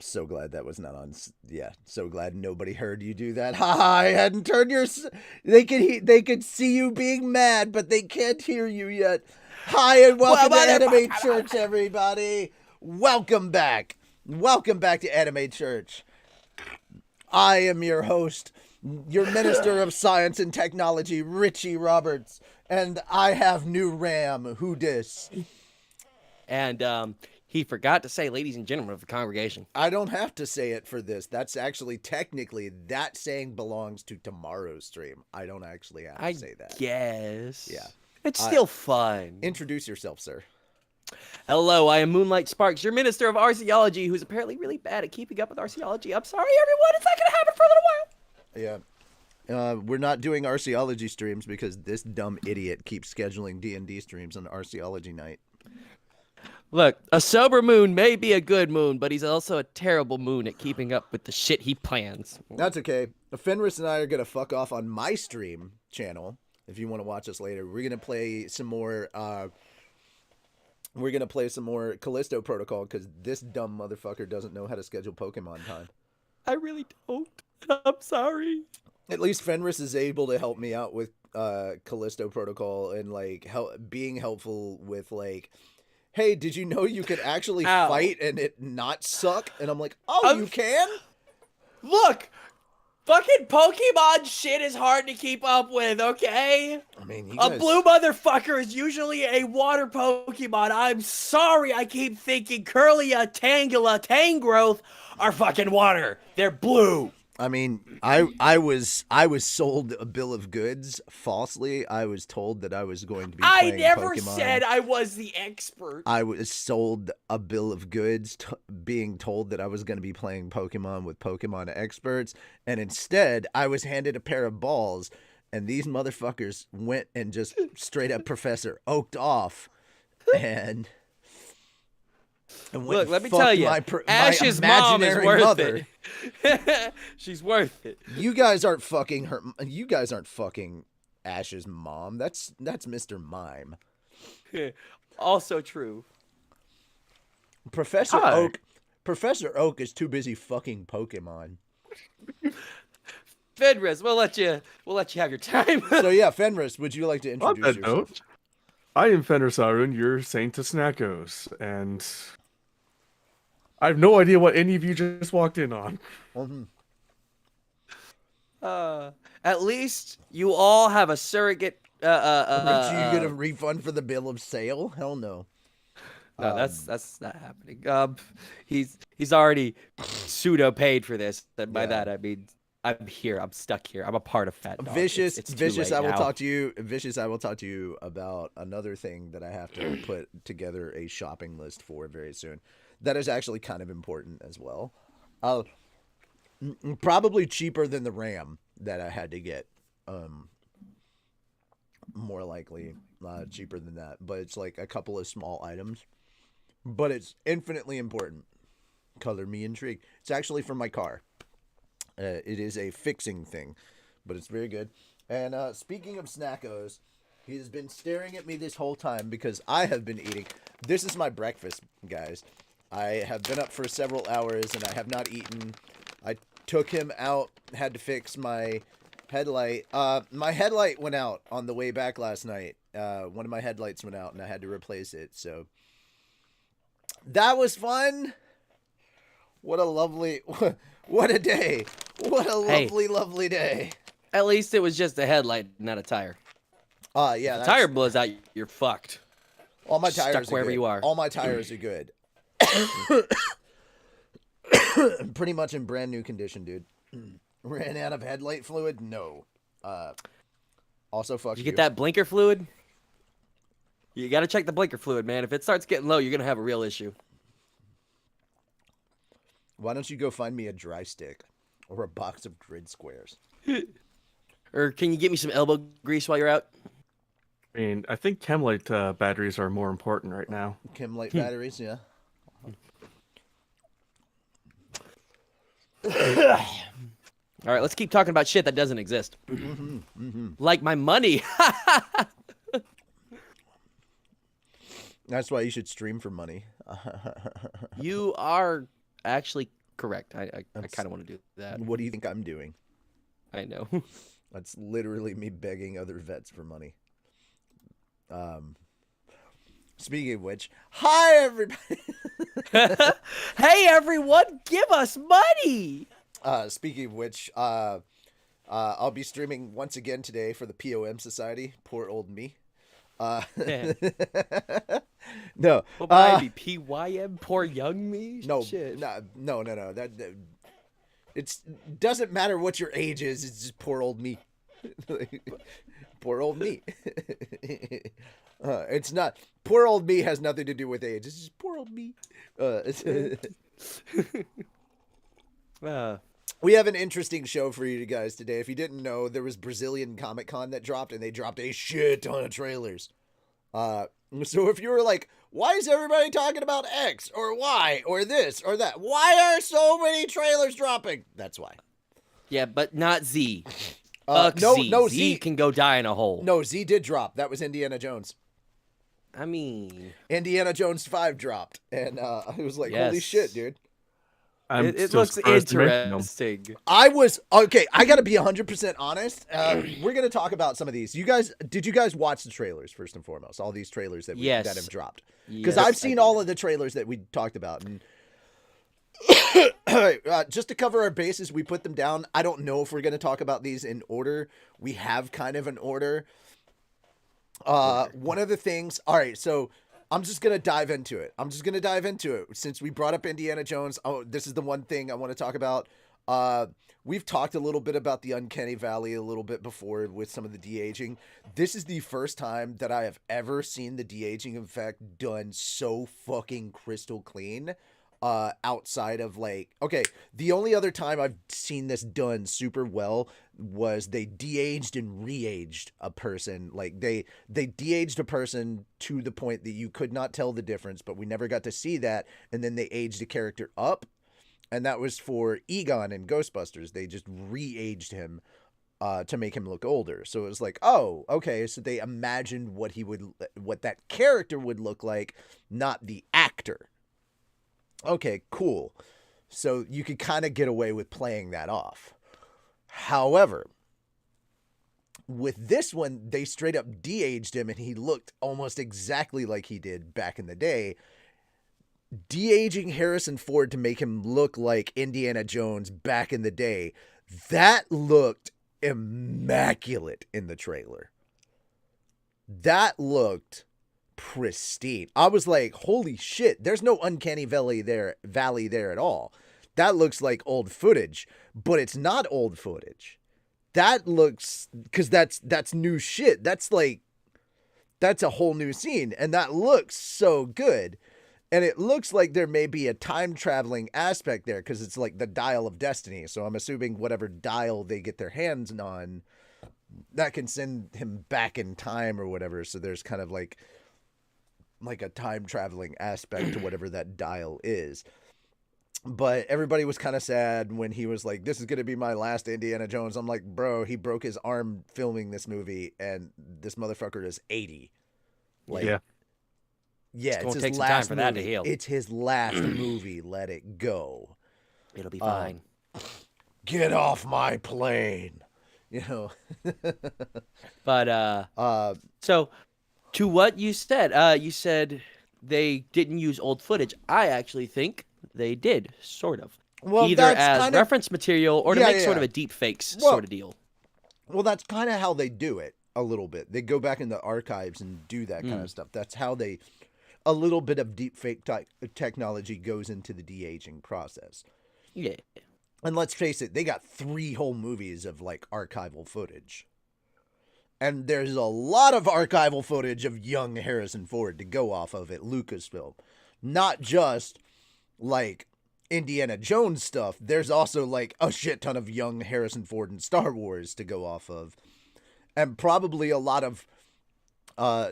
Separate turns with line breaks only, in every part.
So glad that was not on. Yeah, so glad nobody heard you do that. Ha ha! I hadn't turned your. They could see you being mad, but they can't hear you yet. Hi and welcome to Anime Church, everybody. Welcome back. Welcome back to Anime Church. I am your host, your Minister of Science and Technology, Richie Roberts, and I have new RAM. Who dis?
And he forgot to say, ladies and gentlemen of the congregation.
I don't have to say it for this. That's actually technically that saying belongs to tomorrow's stream. I don't actually have to say that.
Yes.
Yeah.
It's still fun.
Introduce yourself, sir.
Hello, I am Moonlight Sparks, your Minister of Arceology, who's apparently really bad at keeping up with Arceology. I'm sorry, everyone. It's not going to happen for a little while.
Yeah. We're not doing Arceology streams because this dumb idiot keeps scheduling D&D streams on Arceology night.
Look, a sober moon may be a good moon, but he's also a terrible moon at keeping up with the shit he plans.
That's okay. Fenris and I are going to fuck off on my stream channel. If you want to watch us later, we're going to play some more... We're going to play some more Callisto Protocol because this dumb motherfucker doesn't know how to schedule Pokemon time.
I really don't. I'm sorry.
At least Fenris is able to help me out with Callisto Protocol and, like, being helpful with, like... Hey, did you know you could actually fight and it not suck? And I'm like, you can?
Look, fucking Pokemon shit is hard to keep up with, okay?
I mean,
a blue motherfucker is usually a water Pokemon. I'm sorry I keep thinking Curlia, Tangela, Tangrowth are fucking water. They're blue.
I mean, I was sold a bill of goods falsely. I was told that I was going to be playing Pokemon. I never
said I was the expert.
I was sold a bill of goods being told that I was going to be playing Pokemon with Pokemon experts, and instead I was handed a pair of balls, and these motherfuckers went and just straight up Professor Oaked off, and
look, let me tell you, Ash's mom is worth it. She's worth it.
You guys aren't fucking her. You guys aren't fucking Ash's mom. That's Mr. Mime.
Also true.
Professor Oak is too busy fucking Pokemon.
Fenris, we'll let you have your time.
So yeah, Fenris, would you like to introduce yourself?
I am Fenris Arun, your Saint of Snackos, and I have no idea what any of you just walked in on.
At least you all have a surrogate.
Richie, you get a refund for the bill of sale? Hell no.
No, that's not happening. He's already pseudo paid for this. And by that I mean I'm here. I'm stuck here. I'm a part of Fat Dog.
Vicious. I will talk to you. Vicious. I will talk to you about another thing that I have to put together a shopping list for very soon. That is actually kind of important as well. Probably cheaper than the RAM that I had to get. More likely cheaper than that. But it's like a couple of small items. But it's infinitely important. Color me intrigued. It's actually for my car. It is a fixing thing. But it's very good. And speaking of Snackos, he has been staring at me this whole time because I have been eating. This is my breakfast, guys. I have been up for several hours and I have not eaten. I took him out, had to fix my headlight. My headlight went out on the way back last night. One of my headlights went out and I had to replace it. So that was fun. What a lovely, what a day. What a lovely day.
At least it was just a headlight, not a tire.
Yeah.
If the tire blows out, you're fucked.
All my tires
stuck wherever you are.
All my tires are good. Pretty much in brand new condition, dude. Ran out of headlight fluid? No. Also, fuck you.
Did you get that blinker fluid? You gotta check the blinker fluid, man. If it starts getting low, you're gonna have a real issue.
Why don't you go find me a dry stick or a box of grid squares?
Or can you get me some elbow grease while you're out?
I mean, I think Chemlite batteries are more important right now.
Chemlite batteries, yeah.
All right, let's keep talking about shit that doesn't exist. Like my money.
That's why you should stream for money.
You are actually correct. I kind of want to do that.
What do you think I'm doing?
I know.
That's literally me begging other vets for money. Speaking of which, hi everybody.
Hey everyone, give us money.
Speaking of which, I'll be streaming once again today for the POM Society. Poor old me. No.
What would I be? PYM? Poor young me?
No,
Shit.
no. That it's doesn't matter what your age is. It's just poor old me. Poor old me. It's not. Poor old me has nothing to do with age. It's just poor old me. We have an interesting show for you guys today. If you didn't know, there was Brazilian Comic Con that dropped, and they dropped a shit ton of trailers. So if you were like, why is everybody talking about X or Y or this or that? Why are so many trailers dropping? That's why.
Yeah, but not Z.
No,
Z.
no,
Z can go die in a hole.
No, Z did drop. That was Indiana Jones.
I mean,
Indiana Jones 5 dropped, and I was like, holy shit, dude.
It looks interesting.
I gotta be 100% honest. We're gonna talk about some of these. Did you guys watch the trailers first and foremost? All these trailers that have dropped. Because I've seen all of the trailers that we talked about. And just to cover our bases, we put them down. I don't know if we're gonna talk about these in order. We have kind of an order. One of the things. All right, so. I'm just going to dive into it. Since we brought up Indiana Jones. Oh, this is the one thing I want to talk about. We've talked a little bit about the Uncanny Valley a little bit before with some of the de-aging. This is the first time that I have ever seen the de-aging effect done so fucking crystal clean. Outside of the only other time I've seen this done super well was they de-aged and re-aged a person. Like they de-aged a person to the point that you could not tell the difference, but we never got to see that. And then they aged a character up, and that was for Egon in Ghostbusters. They just re-aged him to make him look older. So it was like, oh, okay. So they imagined what that character would look like, not the actor. Okay, cool. So you could kind of get away with playing that off. However, with this one, they straight up de-aged him and he looked almost exactly like he did back in the day. De-aging Harrison Ford to make him look like Indiana Jones back in the day, that looked immaculate in the trailer. That looked pristine. I was like, holy shit, there's no Uncanny Valley there at all. That looks like old footage, but it's not old footage. That looks, because that's new shit. That's a whole new scene, and that looks so good. And it looks like there may be a time traveling aspect there, because it's like the dial of destiny. So I'm assuming whatever dial they get their hands on, that can send him back in time or whatever. So there's kind of like a time traveling aspect to whatever that dial is. But everybody was kind of sad when he was like, this is going to be my last Indiana Jones. I'm like, bro, he broke his arm filming this movie, and this motherfucker is 80.
Yeah,
it's
gonna
his
take some
last
time for that
movie.
to heal.
It's his last movie. Let it go.
It'll be fine.
Get off my plane.
But so to what you said they didn't use old footage. I actually think they did, sort of.
Well,
either as reference material or to make sort of a deep fakes sort of deal.
Well, that's kind of how they do it a little bit. They go back in the archives and do that kind of stuff. That's how a little bit of deep fake technology goes into the de-aging process.
Yeah.
And let's face it, they got 3 whole movies of archival footage. And there's a lot of archival footage of young Harrison Ford to go off of at Lucasfilm. Not just Indiana Jones stuff. There's also a shit ton of young Harrison Ford in Star Wars to go off of. And probably a lot of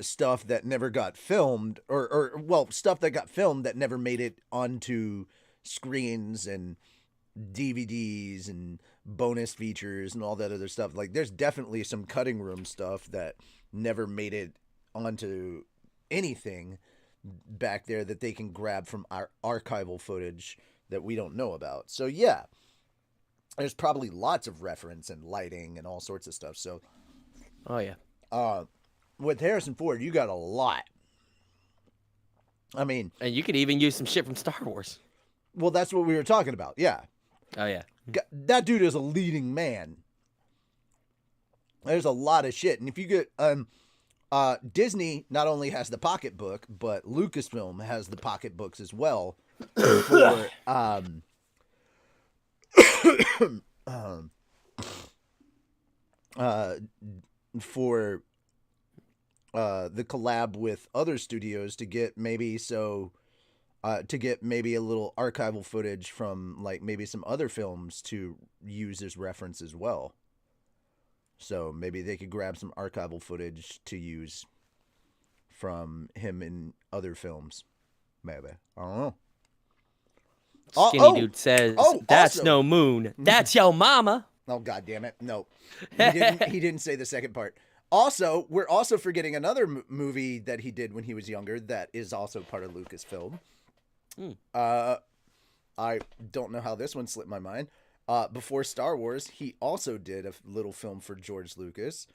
stuff that never got filmed or stuff that got filmed that never made it onto screens and DVDs and bonus features and all that other stuff. There's definitely some cutting room stuff that never made it onto anything back there that they can grab from our archival footage that we don't know about. So yeah, there's probably lots of reference and lighting and all sorts of stuff. So
Oh yeah.
with Harrison Ford, you got a lot. I mean,
And you could even use some shit from Star Wars.
well, that's what we were talking about. Yeah.
Oh yeah.
That dude is a leading man. There's a lot of shit. And if you get Disney not only has the pocketbook, but Lucasfilm has the pocketbooks as well for for the collab with other studios to get maybe a little archival footage from like maybe some other films to use as reference as well. So maybe they could grab some archival footage to use from him in other films. Maybe. I don't know.
Skinny dude says, "That's
also,
no moon. That's your mama."
Oh, God damn it. No. He didn't say the second part. Also, we're also forgetting another movie that he did when he was younger that is also part of Lucasfilm. I don't know how this one slipped my mind. Before Star Wars, he also did a little film for George Lucas.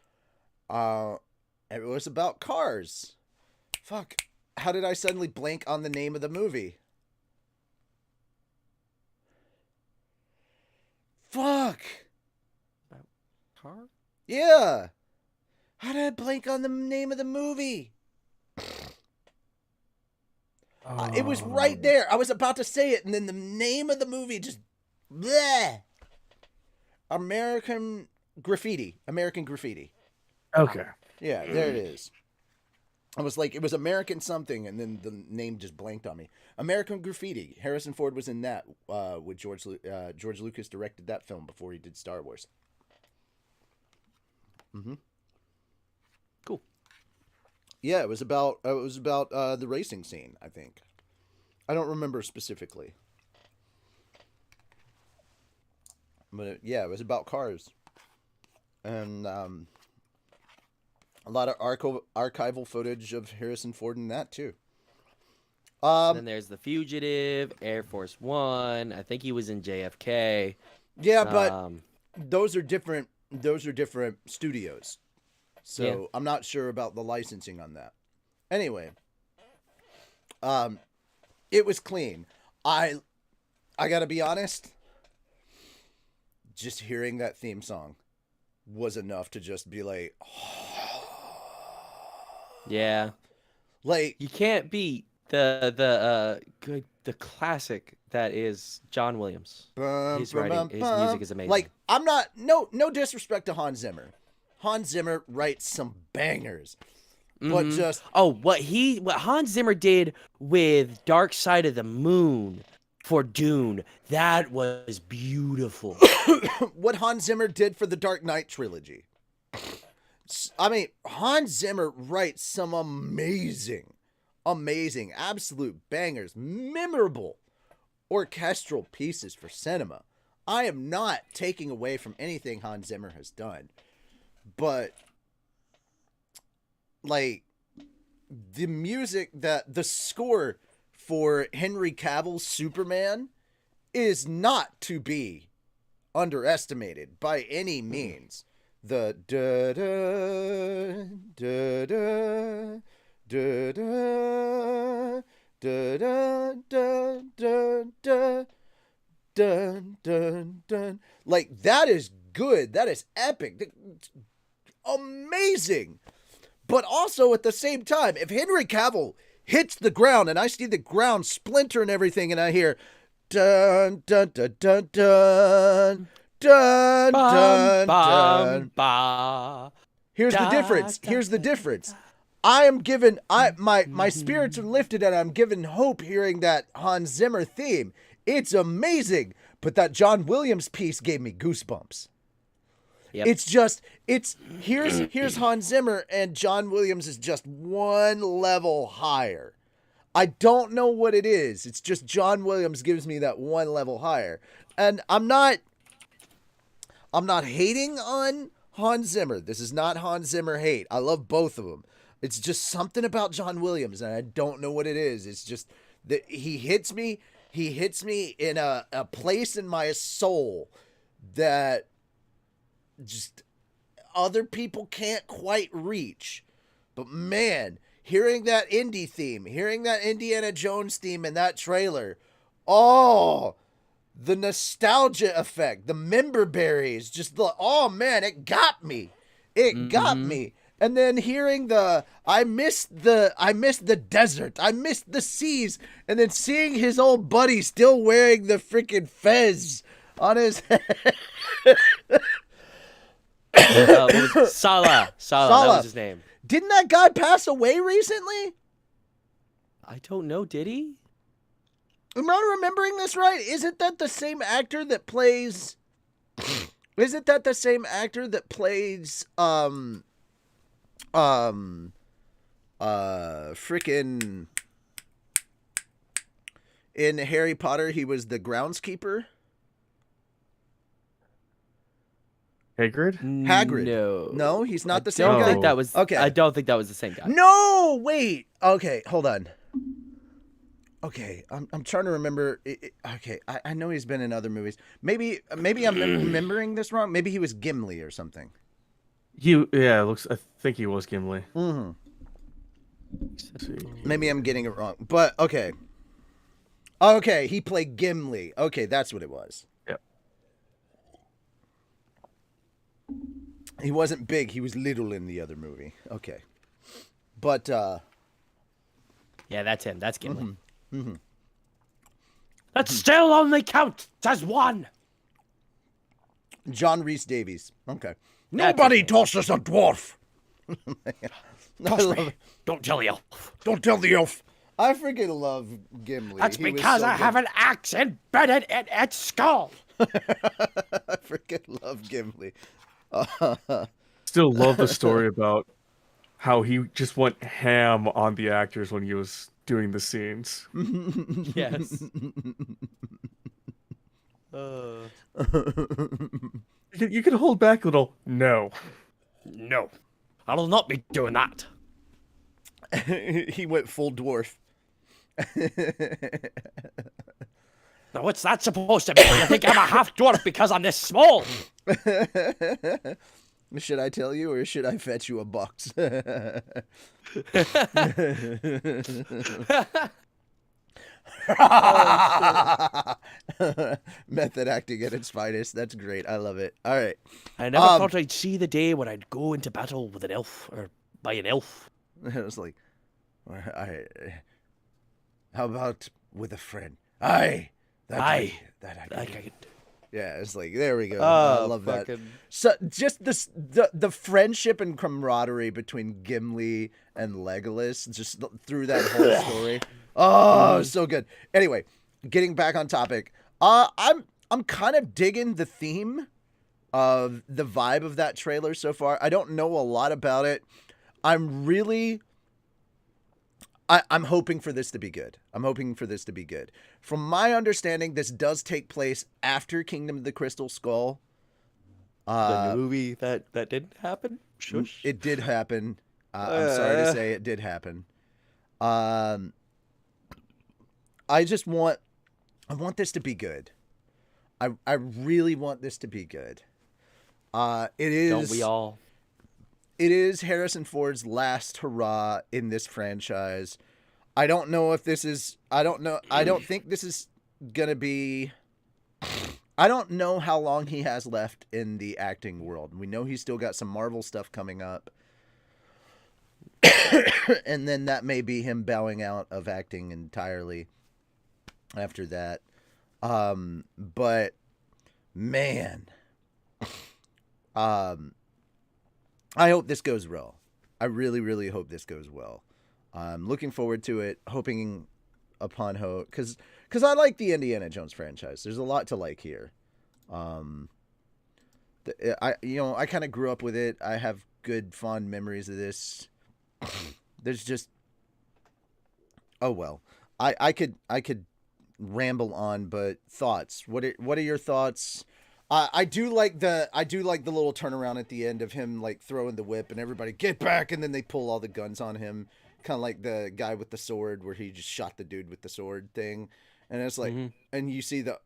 And it was about cars. Fuck. How did I suddenly blank on the name of the movie? Fuck.
Car?
Yeah. How did I blank on the name of the movie? It was right there. I was about to say it, and then the name of the movie just... Bleh. American Graffiti.
Okay.
Yeah, there it is. I was like, it was American something, and then the name just blanked on me. American Graffiti. Harrison Ford was in that with George Lucas directed that film before he did Star Wars. Mm-hmm.
Cool.
Yeah, it was about the racing scene, I think. I don't remember specifically. But yeah, it was about cars. And a lot of archival footage of Harrison Ford in that too.
Then there's The Fugitive, Air Force One. I think he was in JFK.
Yeah, but those are different studios. So
Yeah.
I'm not sure about the licensing on that. Anyway, it was clean. I gotta be honest. Just hearing that theme song was enough to just be like,
Yeah.
like
You can't beat the classic that is John Williams. His writing, his music is amazing.
Like, I'm not no disrespect to Hans Zimmer. Hans Zimmer writes some bangers, but just
what Hans Zimmer did with Dark Side of the Moon for Dune, that was beautiful.
what Hans Zimmer did for the Dark Knight trilogy. I mean, Hans Zimmer writes some amazing, absolute bangers, memorable orchestral pieces for cinema. I am not taking away from anything Hans Zimmer has done, but like the music, the score for Henry Cavill's Superman is not to be underestimated by any means. The da da da da da da da da da dun dun dun, like that is good. That is epic, amazing. But also at the same time, if Henry Cavill hits the ground and I see the ground splinter and everything, and I hear dun dun dun dun dun dun dun dun, here's the difference. Here's the difference. I am given, my spirits are lifted, and I'm given hope hearing that Hans Zimmer theme. It's amazing, but that John Williams piece gave me goosebumps. Yep. It's here's Hans Zimmer, and John Williams is just one level higher. I don't know what it is. It's just John Williams gives me that one level higher. And I'm not hating on Hans Zimmer. This is not Hans Zimmer hate. I love both of them. It's just something about John Williams, and I don't know what it is. It's just that he hits me. He hits me in a place in my soul that just other people can't quite reach. But man, hearing that indie theme, hearing that Indiana Jones theme in that trailer, oh, the nostalgia effect, the member berries, just oh man, it got me. It got me. And then hearing I miss the desert, I miss the seas, and then seeing his old buddy still wearing the freaking fez on his head.
Salah, that was his name.
Didn't that guy pass away recently?
I don't know, did he?
Am I remembering this right? Isn't that the same actor that plays freaking in Harry Potter, he was the groundskeeper?
Hagrid?
No, he's not the same
I don't
guy.
think that was.
Okay.
I don't think that was the same guy.
No, wait. Okay, hold on. Okay, I'm trying to remember. Okay, I know he's been in other movies. Maybe I'm remembering this wrong. Maybe he was Gimli or something.
I think he was Gimli.
Mm-hmm. Maybe I'm getting it wrong, but okay. Okay, he played Gimli. Okay, that's what it was.
Yep.
He wasn't big. He was little in the other movie. Okay, but
yeah, that's him. That's Gimli.
Mm-hmm. Mm-hmm.
That still only counts as one.
John Rhys Davies. Okay.
That's
Nobody
okay.
tosses a dwarf.
Trust me. Don't tell the elf.
Don't tell the elf. I freaking love Gimli.
That's
He was
because
so
I
good.
have an axe embedded in its skull.
I freaking love Gimli.
Still love the story about how he just went ham on the actors when he was doing the scenes.
Yes.
You can hold back a little. No.
No, I will not be doing that.
He went full dwarf.
Now, what's that supposed to mean? You think I'm a half dwarf because I'm this small?
Should I tell you, or should I fetch you a box? Method acting at its finest. That's great. I love it. All right.
I never thought I'd see the day when I'd go into battle with an elf, or by an elf.
I was like, how about with a friend? Aye. That I could. Yeah, it's like, there we go. I love that. So just this, the friendship and camaraderie between Gimli and Legolas, just through that whole story. Oh, so good. Anyway, getting back on topic. I'm kind of digging the theme of the vibe of that trailer so far. I don't know a lot about it. I'm hoping for this to be good. From my understanding, this does take place after Kingdom of the Crystal Skull.
The movie that didn't happen? Shush.
It did happen. I'm sorry to say it did happen. I want this to be good. I really want this to be good. It is.
Don't we all?
It is Harrison Ford's last hurrah in this franchise. I don't know if this is... I don't think this is going to be... I don't know how long he has left in the acting world. We know he's still got some Marvel stuff coming up. And then that may be him bowing out of acting entirely after that. But, man... I hope this goes well. I really, really hope this goes well. I'm looking forward to it, hoping upon hope, because I like the Indiana Jones franchise. There's a lot to like here. I kind of grew up with it. I have good, fond memories of this. There's just, oh well. I could ramble on, but thoughts. What are your thoughts? I do like the little turnaround at the end of him like throwing the whip and everybody get back, and then they pull all the guns on him, kind of like the guy with the sword where he just shot the dude with the sword thing, And it's like,
Mm-hmm.
and you see the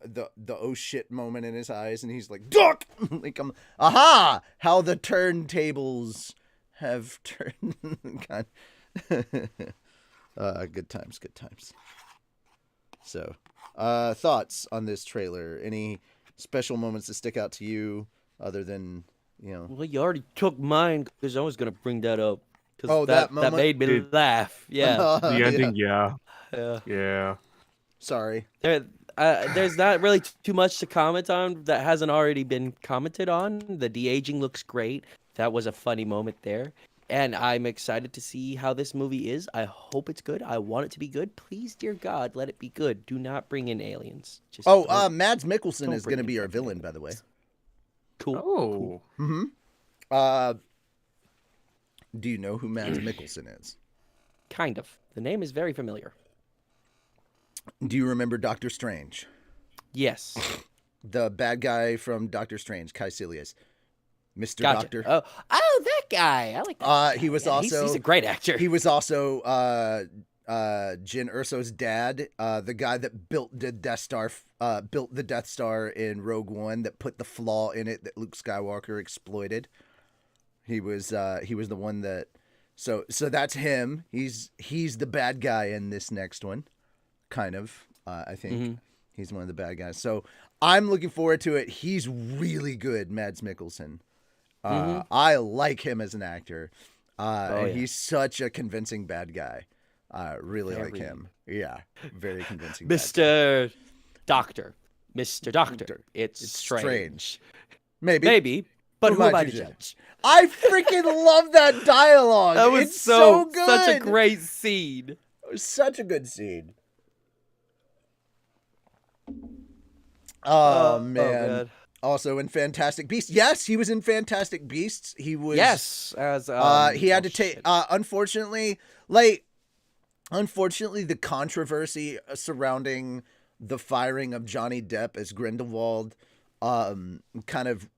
oh shit moment in his eyes, and he's like, duck! Like, aha! How the turntables have turned. God. Good times, good times. So, thoughts on this trailer? Any special moments that stick out to you other than, you know?
Well, you already took mine because I was gonna bring that up.
Oh, that moment?
That made me laugh. Yeah.
The ending, yeah.
Yeah.
Sorry.
There's not really too much to comment on that hasn't already been commented on. The de-aging looks great. That was a funny moment there. And I'm excited to see how this movie is. I hope it's good. I want it to be good. Please, dear God, let it be good. Do not bring in aliens. Just
Mads Mikkelsen
don't
is
bring
going to
in
be our
fucking
villain, by the way.
Cool.
Oh.
Mm-hmm. Do you know who Mads Mikkelsen is?
Kind of. The name is very familiar.
Do you remember Doctor Strange?
Yes.
The bad guy from Doctor Strange, Caecilius. Mr.
Gotcha.
Doctor.
Oh, that guy. I like that guy.
He was
Yeah,
also...
He's a great actor.
He was also Jyn Erso's dad, the guy that built the Death Star in Rogue One, that put the flaw in it that Luke Skywalker exploited. He was the one that... So that's him. He's the bad guy in this next one. Kind of, I think. Mm-hmm. He's one of the bad guys. So I'm looking forward to it. He's really good, Mads Mikkelsen. I like him as an actor. He's such a convincing bad guy. Really like him. Yeah, very convincing.
Mr. Doctor. Mr. Doctor. It's strange.
Maybe.
But who am I to judge?
I freaking love that dialogue.
That was
it's so good.
Such a great scene.
It was such a good scene. Oh man. Also in Fantastic Beasts. Yes, he was in Fantastic Beasts. He was.
Yes, as
he had to take. Unfortunately, the controversy surrounding the firing of Johnny Depp as Grindelwald, kind of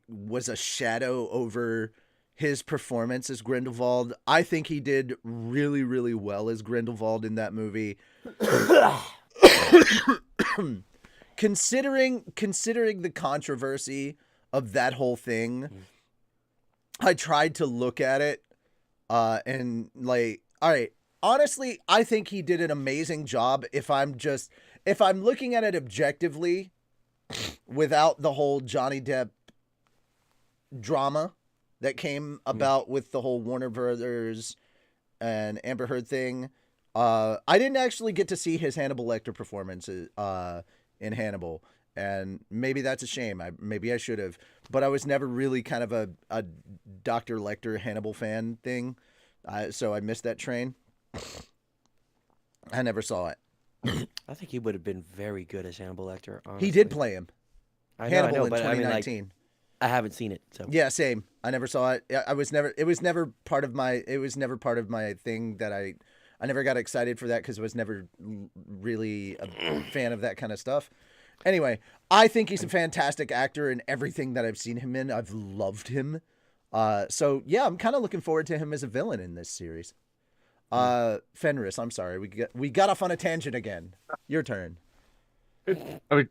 was a shadow over his performance as Grindelwald. I think he did really, really well as Grindelwald in that movie. Considering the controversy of that whole thing, I tried to look at it and all right, honestly, I think he did an amazing job if I'm looking at it objectively without the whole Johnny Depp drama that came about with the whole Warner Brothers and Amber Heard thing. I didn't actually get to see his Hannibal Lecter performance in Hannibal, and maybe that's a shame. Maybe I should have, but I was never really kind of a Dr. Lecter Hannibal fan thing, so I missed that train. I never saw it.
I think he would have been very good as Hannibal Lecter. Honestly.
He did play him. Hannibal in
but
2019.
I haven't seen it. So
yeah, same. I never saw it. It was never part of my thing that I never got excited for that because I was never really a fan of that kind of stuff. Anyway, I think he's a fantastic actor in everything that I've seen him in. I've loved him. So yeah, I'm kind of looking forward to him as a villain in this series. Fenris, I'm sorry. We got off on a tangent again. Your turn.
I mean,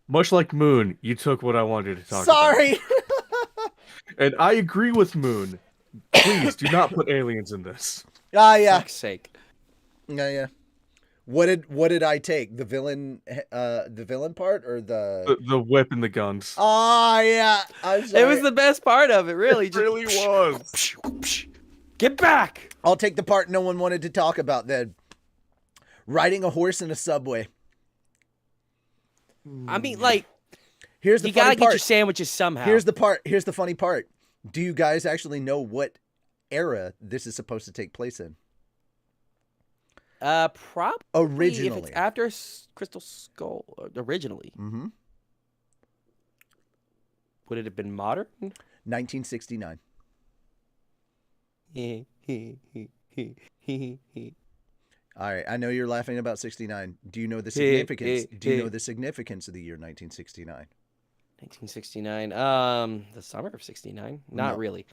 much like Moon, you took what I wanted to talk about.
Sorry.
And I agree with Moon. Please do not put aliens in this.
Yeah.
Fuck's sake.
Yeah. What did I take? The villain part or
the whip and the guns?
Oh yeah.
It was the best part of it, really.
It really was.
Get back!
I'll take the part no one wanted to talk about then. Riding a horse in a subway.
I mean,
here's the
you
funny
gotta
part.
get your sandwiches somehow.
Here's the funny part. Do you guys actually know what era this is supposed to take place in?
Probably.
Originally.
If it's after Crystal Skull. Originally.
Mm-hmm.
Would it have been modern?
1969. All right, I know you're laughing about 69. Do you know the significance? Do you know the significance of the year 1969?
1969. The summer of 69? Not really.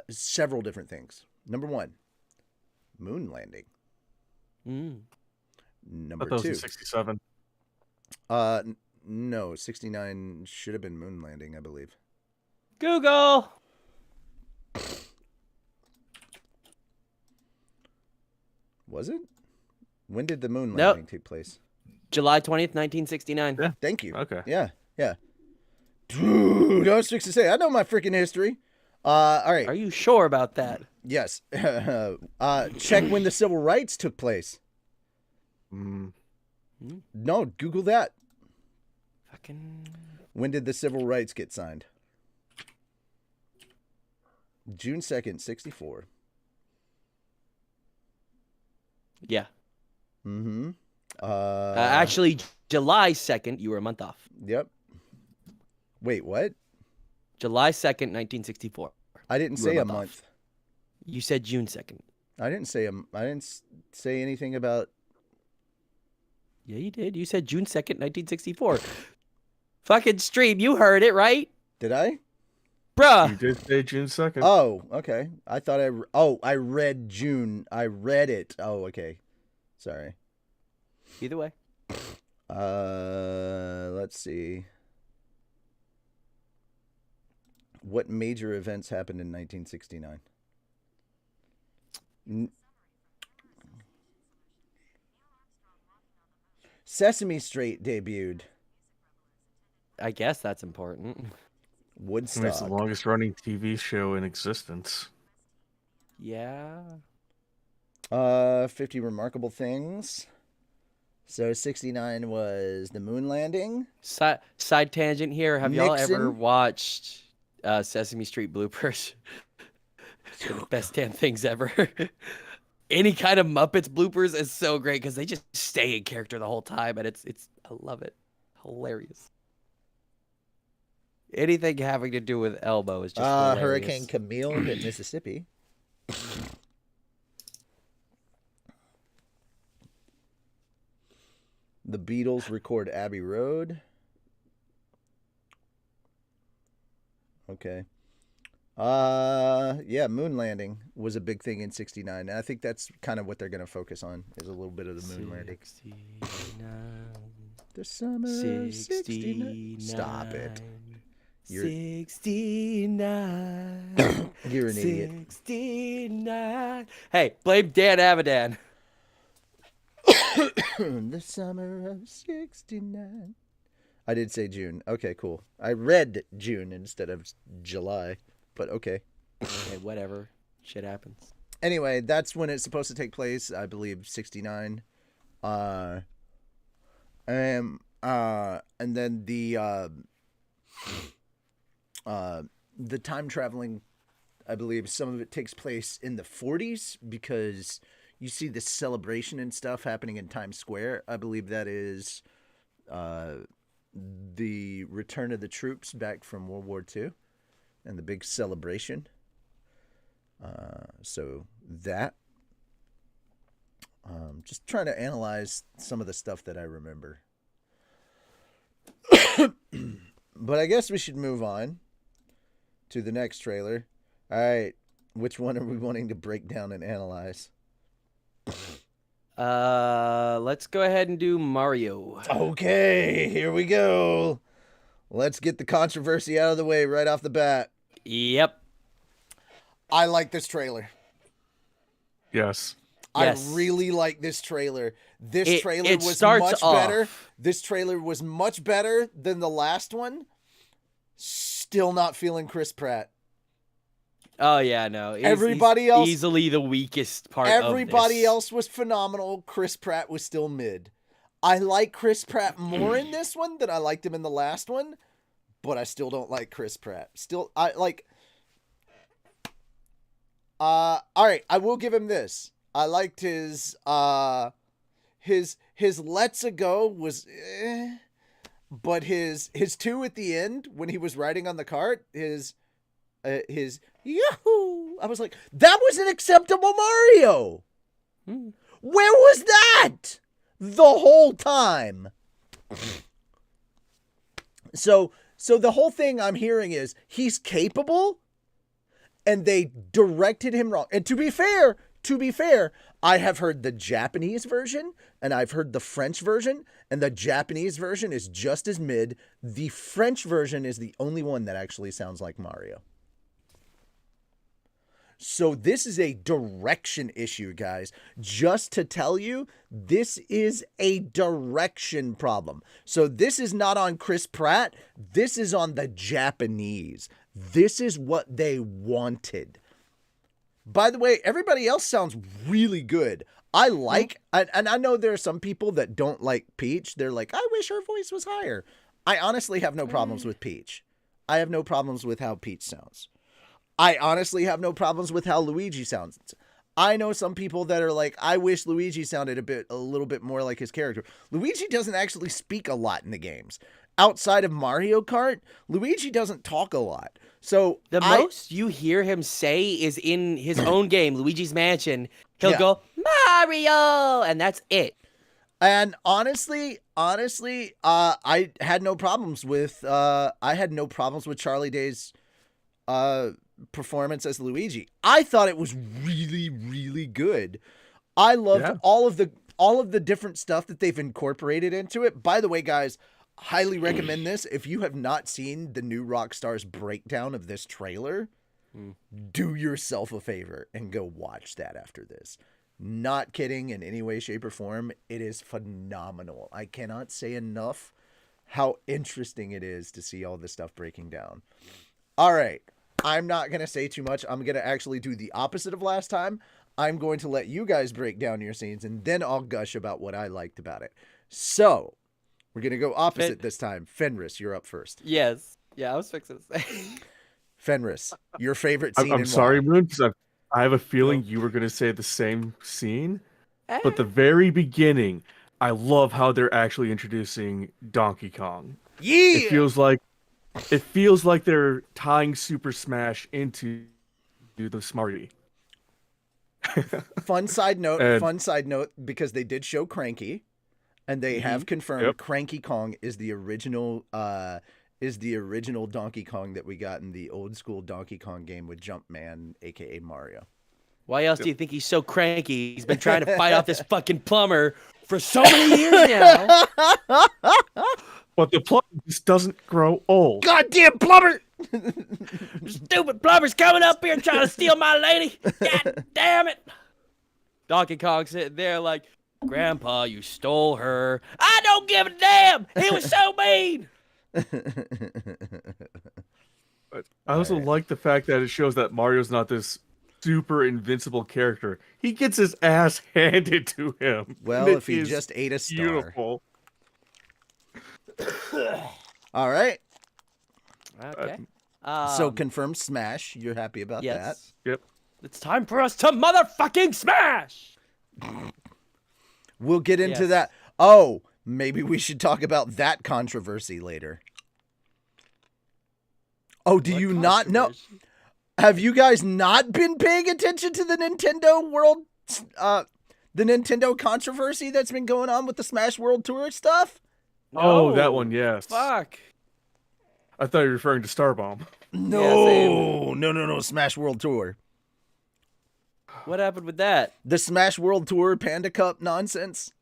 Several different things. Number one, moon landing. Number
That was in
2.
67.
No, 69 should have been moon landing, I believe.
Google.
Was it? When did the moon
Nope.
landing take place?
July 20th, 1969.
Yeah.
Thank you.
Okay.
Yeah. Dude, I was fixing to say, I know my freaking history. All right.
Are you sure about that?
Yes. Check when the civil rights took place.
Mm.
No, Google that.
Fucking.
When did the civil rights get signed? June 2nd, 64.
Yeah.
Mm-hmm.
Actually, July 2nd. You were a month off.
Yep. Wait, what?
July 2nd, 1964.
I didn't
You were
say a
off.
month.
You said June 2nd.
I didn't say anything about.
Yeah, you did. You said June 2nd, 1964. Fucking stream. You heard it, right?
Did I?
Bruh.
You did say June 2nd.
Oh, okay. I thought I read June. I read it. Oh, okay. Sorry.
Either way.
Let's see. What major events happened in 1969? Sesame Street debuted.
I guess that's important.
I mean,
Woodstock.
it's the longest running TV show in existence.
Yeah.
50 Remarkable Things. So 69 was the moon landing.
Side tangent here. Have y'all ever
Nixon.
watched Sesame Street bloopers? They're the best damn things ever. Any kind of Muppets bloopers is so great because they just stay in character the whole time, and it's I love it. Hilarious. Anything having to do with Elmo is just hilarious.
Hurricane Camille hit Mississippi. The Beatles record Abbey Road. Okay. Yeah, moon landing was a big thing in 69. And I think that's kind of what they're going to focus on is a little bit of the moon landing.
69,
The summer of 69. Stop it. You're-
69.
You're an idiot.
69. Hey, blame Dan Avidan.
The summer of 69. I did say June. Okay, cool. I read June instead of July, but okay.
Hey, whatever. Shit happens.
Anyway, that's when it's supposed to take place. I believe 69. And then the time traveling, I believe some of it takes place in the 40s because you see the celebration and stuff happening in Times Square. I believe that is the return of the troops back from World War II and the big celebration. So that. Just trying to analyze some of the stuff that I remember. But I guess we should move on to the next trailer. All right. Which one are we wanting to break down and analyze?
Let's go ahead and do Mario.
Okay, here we go. Let's get the controversy out of the way right off the bat.
Yep.
I like this trailer.
Yes.
Yes.
I really like this trailer. This trailer
it
was
starts
much
off-
better. This trailer was much better than the last one. Still not feeling Chris Pratt.
Oh yeah, no.
Everybody else-
easily the weakest part of
Everybody
this.
else was phenomenal. Chris Pratt was still mid. I like Chris Pratt more in this one than I liked him in the last one, but I still don't like Chris Pratt. Still, I like. All right, I will give him this. I liked his Let's A Go was, but his 2 at the end when he was riding on the cart, his Yahoo! I was like, that was an acceptable Mario.
Hmm.
Where was that the whole time? So the whole thing I'm hearing is he's capable, and they directed him wrong. And to be fair, I have heard the Japanese version and I've heard the French version, and the Japanese version is just as mid. The French version is the only one that actually sounds like Mario. So this is a direction issue, guys. Just to tell you, this is a direction problem. So this is not on Chris Pratt. This is on the Japanese. This is what they wanted. By the way, everybody else sounds really good. I like, and I know there are some people that don't like Peach. They're like, I wish her voice was higher. I honestly have no problems with Peach. I have no problems with how Peach sounds. I honestly have no problems with how Luigi sounds. I know some people that are like, I wish Luigi sounded a little bit more like his character. Luigi doesn't actually speak a lot in the games. Outside of Mario Kart, Luigi doesn't talk a lot. So
the most you hear him say is in his own game, Luigi's Mansion. He'll go, Mario! And that's it.
And honestly, I had no problems with Charlie Day's performance as Luigi. I thought it was really, really good. I loved all of the different stuff that they've incorporated into it. By the way, guys, highly recommend this. If you have not seen the new Rockstar's breakdown of this trailer, do yourself a favor and go watch that after this. Not kidding in any way, shape, or form. It is phenomenal. I cannot say enough how interesting it is to see all this stuff breaking down. All right. I'm not going to say too much. I'm going to actually do the opposite of last time. I'm going to let you guys break down your scenes, and then I'll gush about what I liked about it. So, we're going to go opposite this time. Fenris, you're up first.
Yes. Yeah, I was fixing to say.
Fenris, your favorite scene.
I'm sorry, Moon, because I have a feeling you were going to say the same scene. But the very beginning, I love how they're actually introducing Donkey Kong.
Yeah!
It feels like they're tying Super Smash into the Smarty.
Fun side note, because they did show Cranky, and they have confirmed Cranky Kong is the original Donkey Kong that we got in the old school Donkey Kong game with Jumpman, aka Mario.
Why else do you think he's so cranky? He's been trying to fight off this fucking plumber for so many years now.
But the plumber just doesn't grow old.
Goddamn plumber!
Stupid plumber's coming up here trying to steal my lady. God damn it. Donkey Kong sitting there like, Grandpa, you stole her. I don't give a damn. He was so mean.
But I also like the fact that it shows that Mario's not this super invincible character. He gets his ass handed to him.
Well, if he just ate a star.
Beautiful.
All right.
Okay.
So confirmed Smash. You're happy about that?
Yep.
It's time for us to motherfucking smash.
We'll get into that. Oh, maybe we should talk about that controversy later. Oh, do you not know? Have you guys not been paying attention to the Nintendo World, the Nintendo controversy that's been going on with the Smash World Tour stuff?
No.
Oh, that one, yes.
Fuck.
I thought you were referring to Starbomb.
No, Smash World Tour.
What happened with that?
The Smash World Tour Panda Cup nonsense.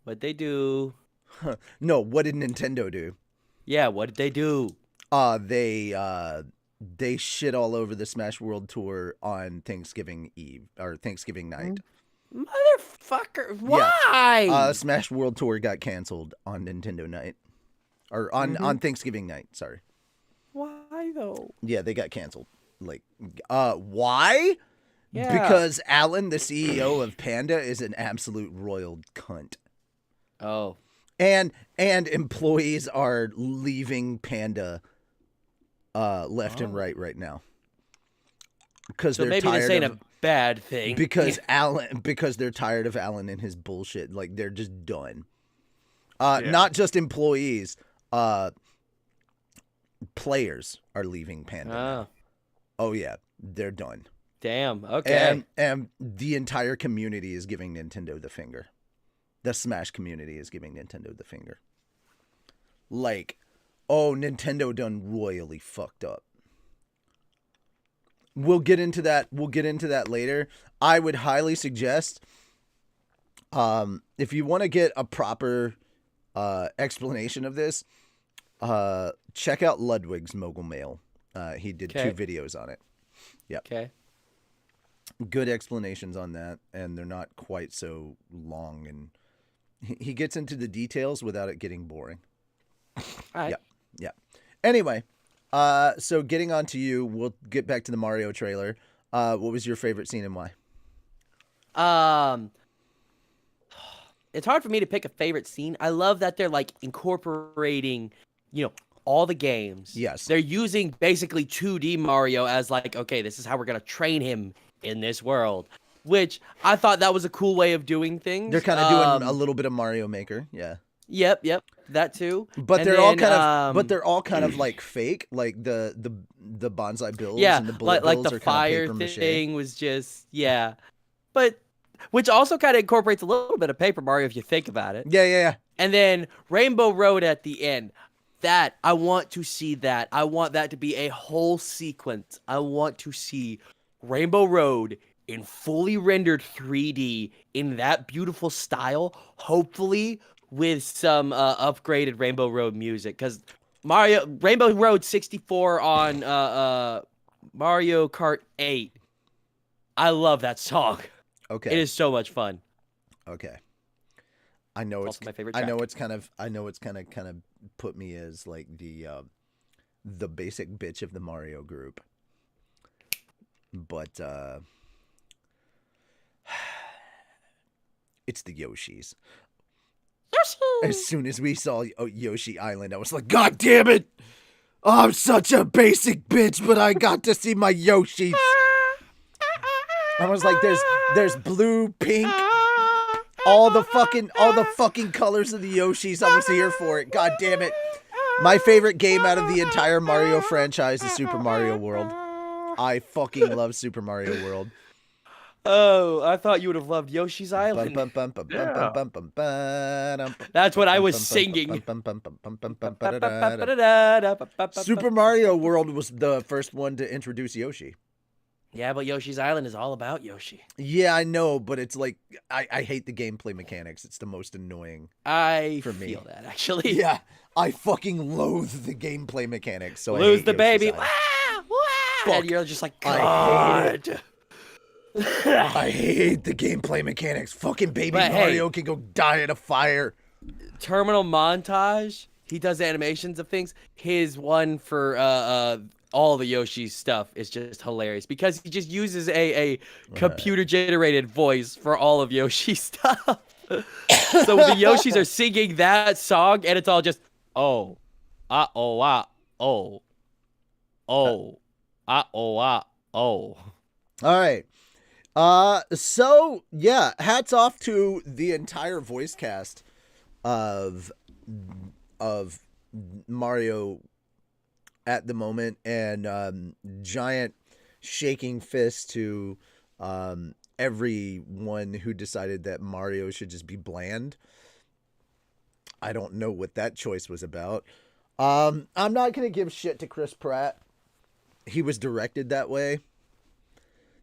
What'd they do?
No, what did Nintendo do?
Yeah, what did they do?
They shit all over the Smash World Tour on Thanksgiving Eve or Thanksgiving night.
Motherfucker, why?
Yeah. Smash World Tour got canceled on Nintendo night. Or on Thanksgiving night, sorry.
Why though?
Yeah, they got canceled. Like, why?
Yeah.
Because Alan, the CEO of Panda, is an absolute royal cunt.
Oh.
And employees are leaving Panda left and right now. Because they're
maybe
tired
this ain't
of,
a bad thing.
because they're tired of Alan and his bullshit. Like, they're just done. Not just employees, players are leaving Panda now. Oh yeah, they're done.
Damn. Okay.
And the entire community is giving Nintendo the finger. The Smash community is giving Nintendo the finger. Like, oh, Nintendo done royally fucked up. we'll get into that. We'll get into that later. I would highly suggest, if you want to get a proper explanation of this, check out Ludwig's Mogul Mail. He did 2 videos on it. Yep.
Okay.
Good explanations on that, and they're not quite so long, and he gets into the details without it getting boring.
All right.
Yeah. Anyway, so getting on to you, we'll get back to the Mario trailer. What was your favorite scene and why?
It's hard for me to pick a favorite scene. I love that they're like incorporating, all the games.
Yes.
They're using basically 2D Mario as like, okay, this is how we're going to train him in this world, which I thought that was a cool way of doing things.
They're kind of doing a little bit of Mario Maker. Yeah.
Yep, that too.
But
And
they're
then,
all kind of like fake, like the bonsai builds
yeah,
and the bullet
like
builds
the
are kind
fire
of paper mache.
thing was just but which also kind of incorporates a little bit of Paper Mario if you think about it.
Yeah.
And then Rainbow Road at the end. That I want to see that. I want that to be a whole sequence. I want to see Rainbow Road in fully rendered 3D in that beautiful style, hopefully with some upgraded Rainbow Road music, because Rainbow Road 64 on Mario Kart 8. I love that song.
Okay.
It is so much fun.
Okay. I know it's
Also my favorite
I
track.
know it's kind of put me as like the basic bitch of the Mario group. But it's the Yoshis. As soon as we saw Yoshi Island, I was like, God damn it! Oh, I'm such a basic bitch, but I got to see my Yoshis. I was like, there's blue, pink, all the fucking colors of the Yoshis. I was here for it. God damn it. My favorite game out of the entire Mario franchise is Super Mario World. I fucking love Super Mario World.
Oh, I thought you would have loved Yoshi's Island. That's what I was singing.
Super Mario World was the first one to introduce Yoshi.
Yeah, but Yoshi's Island is all about Yoshi.
Yeah, I know, but it's like I hate the gameplay mechanics. It's the most annoying.
I
for me.
feel that actually.
Yeah, I fucking loathe the gameplay mechanics. So
Lose
I hate
the baby.
Yoshi's
Wah,
Island.
wah, and you're just like,
I hate
God.
I hate the gameplay mechanics. Fucking baby
But hey-
Mario can go die in a fire.
Terminal montage. He does animations of things. His one for all the Yoshi stuff is just hilarious because he just uses a computer generated voice for all of Yoshi stuff. So the Yoshis are singing that song and it's all just oh oh.
All right. So yeah, hats off to the entire voice cast of Mario at the moment, and giant shaking fist to everyone who decided that Mario should just be bland. I don't know what that choice was about. I'm not gonna give shit to Chris Pratt. He was directed that way.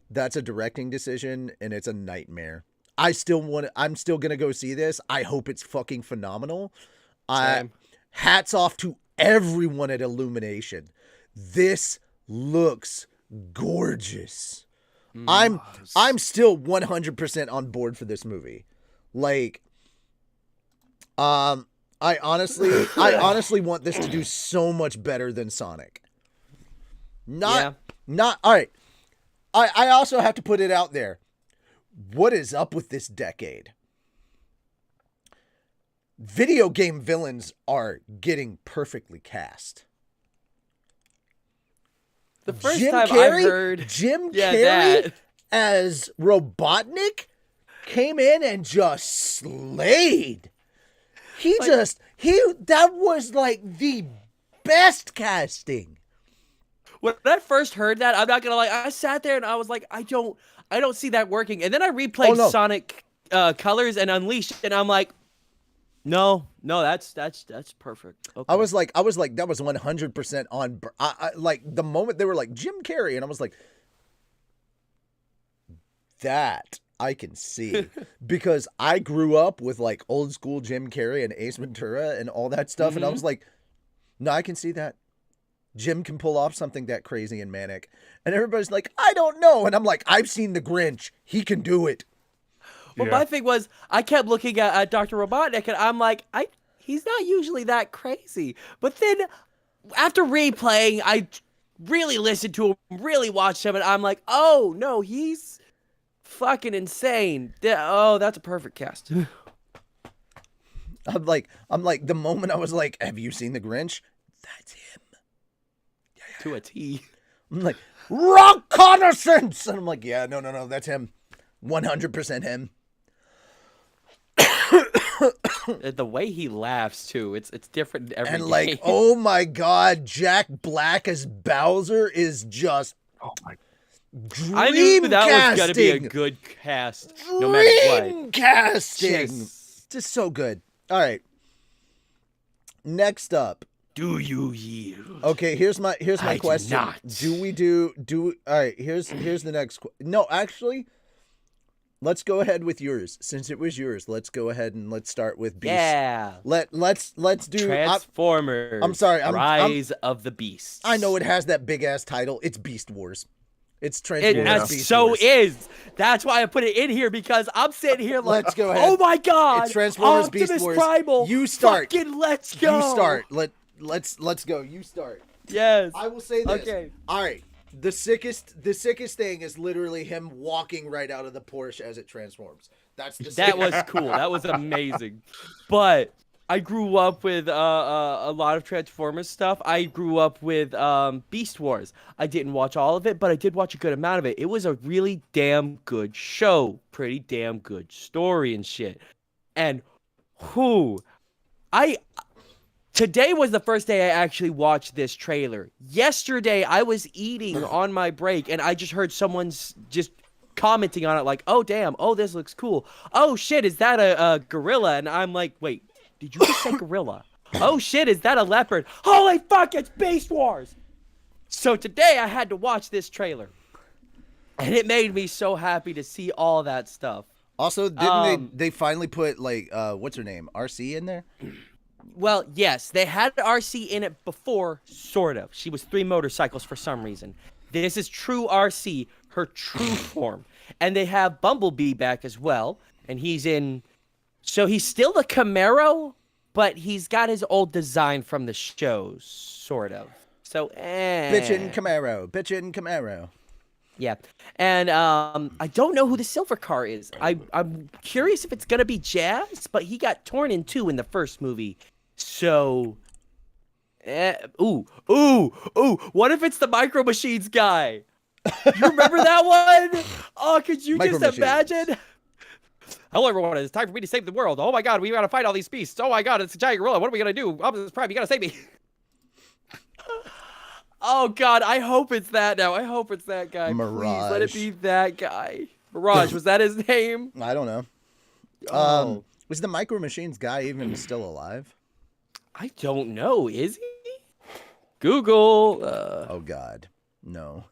That's a directing decision, and it's a nightmare. I'm still gonna go see this. I hope it's fucking phenomenal.
Same.
Hats off to everyone at Illumination. This looks gorgeous. I'm still 100% on board for this movie. Like, I honestly want this to do so much better than Sonic. Not all right. I also have to put it out there. What is up with this decade? Video game villains are getting perfectly cast.
The first
Jim
time
Carrey,
I heard
Jim
Yeah,
Carrey
that.
as Robotnik came in and just slayed. That was like the best casting.
When I first heard that, I'm not gonna lie, I sat there and I was like, I don't see that working. And then I replayed Sonic Colors and Unleashed, and I'm like, no, that's perfect. Okay.
I was like, that was 100% on. Like the moment they were like Jim Carrey, and I was like, That I can see because I grew up with like old school Jim Carrey and Ace Ventura and all that stuff. And I was like, no, I can see that. Jim can pull off something that crazy and manic. And everybody's like, I don't know. And I'm like, I've seen The Grinch. He can do it.
Well, my thing was, I kept looking at Dr. Robotnik, and I'm like, he's not usually that crazy. But then, after replaying, I really listened to him, really watched him, and I'm like, oh, no, he's fucking insane. That's a perfect cast.
I'm like, the moment I was like, have you seen The Grinch? That's him.
To a T.
I'm like, reconnaissance! And I'm like, yeah, no, that's him. 100% him.
The way he laughs too, it's different every
and
day.
Like, oh my god, Jack Black as Bowser is just dream
I knew that was gonna be a
casting.
good cast, no matter
Dream
what.
casting, just so good. All right, next up.
Do you yield?
Okay, here's my
I
question.
do not.
Do we do? All right, here's the next. No, actually. Let's go ahead with yours. Since it was yours, let's go ahead and let's start with Beast.
Yeah.
Let's do
Transformers.
I'm sorry.
Rise of the Beasts.
I know it has that big ass title. It's Beast Wars. It's Transformers. Beast
so
Wars.
is. That's why I put it in here because I'm sitting here like,
Let's go ahead.
oh my god,
It's Transformers
Optimus
Beast Wars.
Primal.
You start.
Fucking let's go.
You start. Let's go. You start.
Yes.
I will say this.
Okay.
All right. The sickest thing is literally him walking right out of the Porsche as it transforms.
That was cool. That was amazing. But I grew up with a lot of Transformers stuff. I grew up with Beast Wars. I didn't watch all of it, but I did watch a good amount of it. It was a really damn good show. Pretty damn good story and shit. And today was the first day I actually watched this trailer. Yesterday, I was eating on my break, and I just heard someone's just commenting on it like, oh, damn, oh, this looks cool. Oh, shit, is that a gorilla? And I'm like, wait, did you just say gorilla? Oh, shit, is that a leopard? Holy fuck, it's Beast Wars! So today, I had to watch this trailer. And it made me so happy to see all that stuff.
Also, didn't they finally put, like, what's her name? RC in there?
Well, yes, they had RC in it before, sort of. She was 3 motorcycles for some reason. This is true RC, her true form. And they have Bumblebee back as well. And he's still the Camaro, but he's got his old design from the shows, sort of. So,
Bitchin' Camaro.
Yeah. And I don't know who the silver car is. I'm curious if it's going to be Jazz, but he got torn in 2 in the first movie. So, what if it's the Micro Machines guy? You remember that one? Oh, could you
Micro
just
Machines.
imagine? Hello, everyone. It's time for me to save the world. Oh my god, we gotta fight all these beasts. Oh my god, it's a giant gorilla. What are we gonna do? Optimus Prime, you gotta save me. Oh god, I hope it's that now. I hope it's that guy.
Mirage.
Please let it be that guy. Mirage, was that his name?
I don't know.
Oh.
Was the Micro Machines guy even still alive?
I don't know. Is he? Google.
Oh God, no.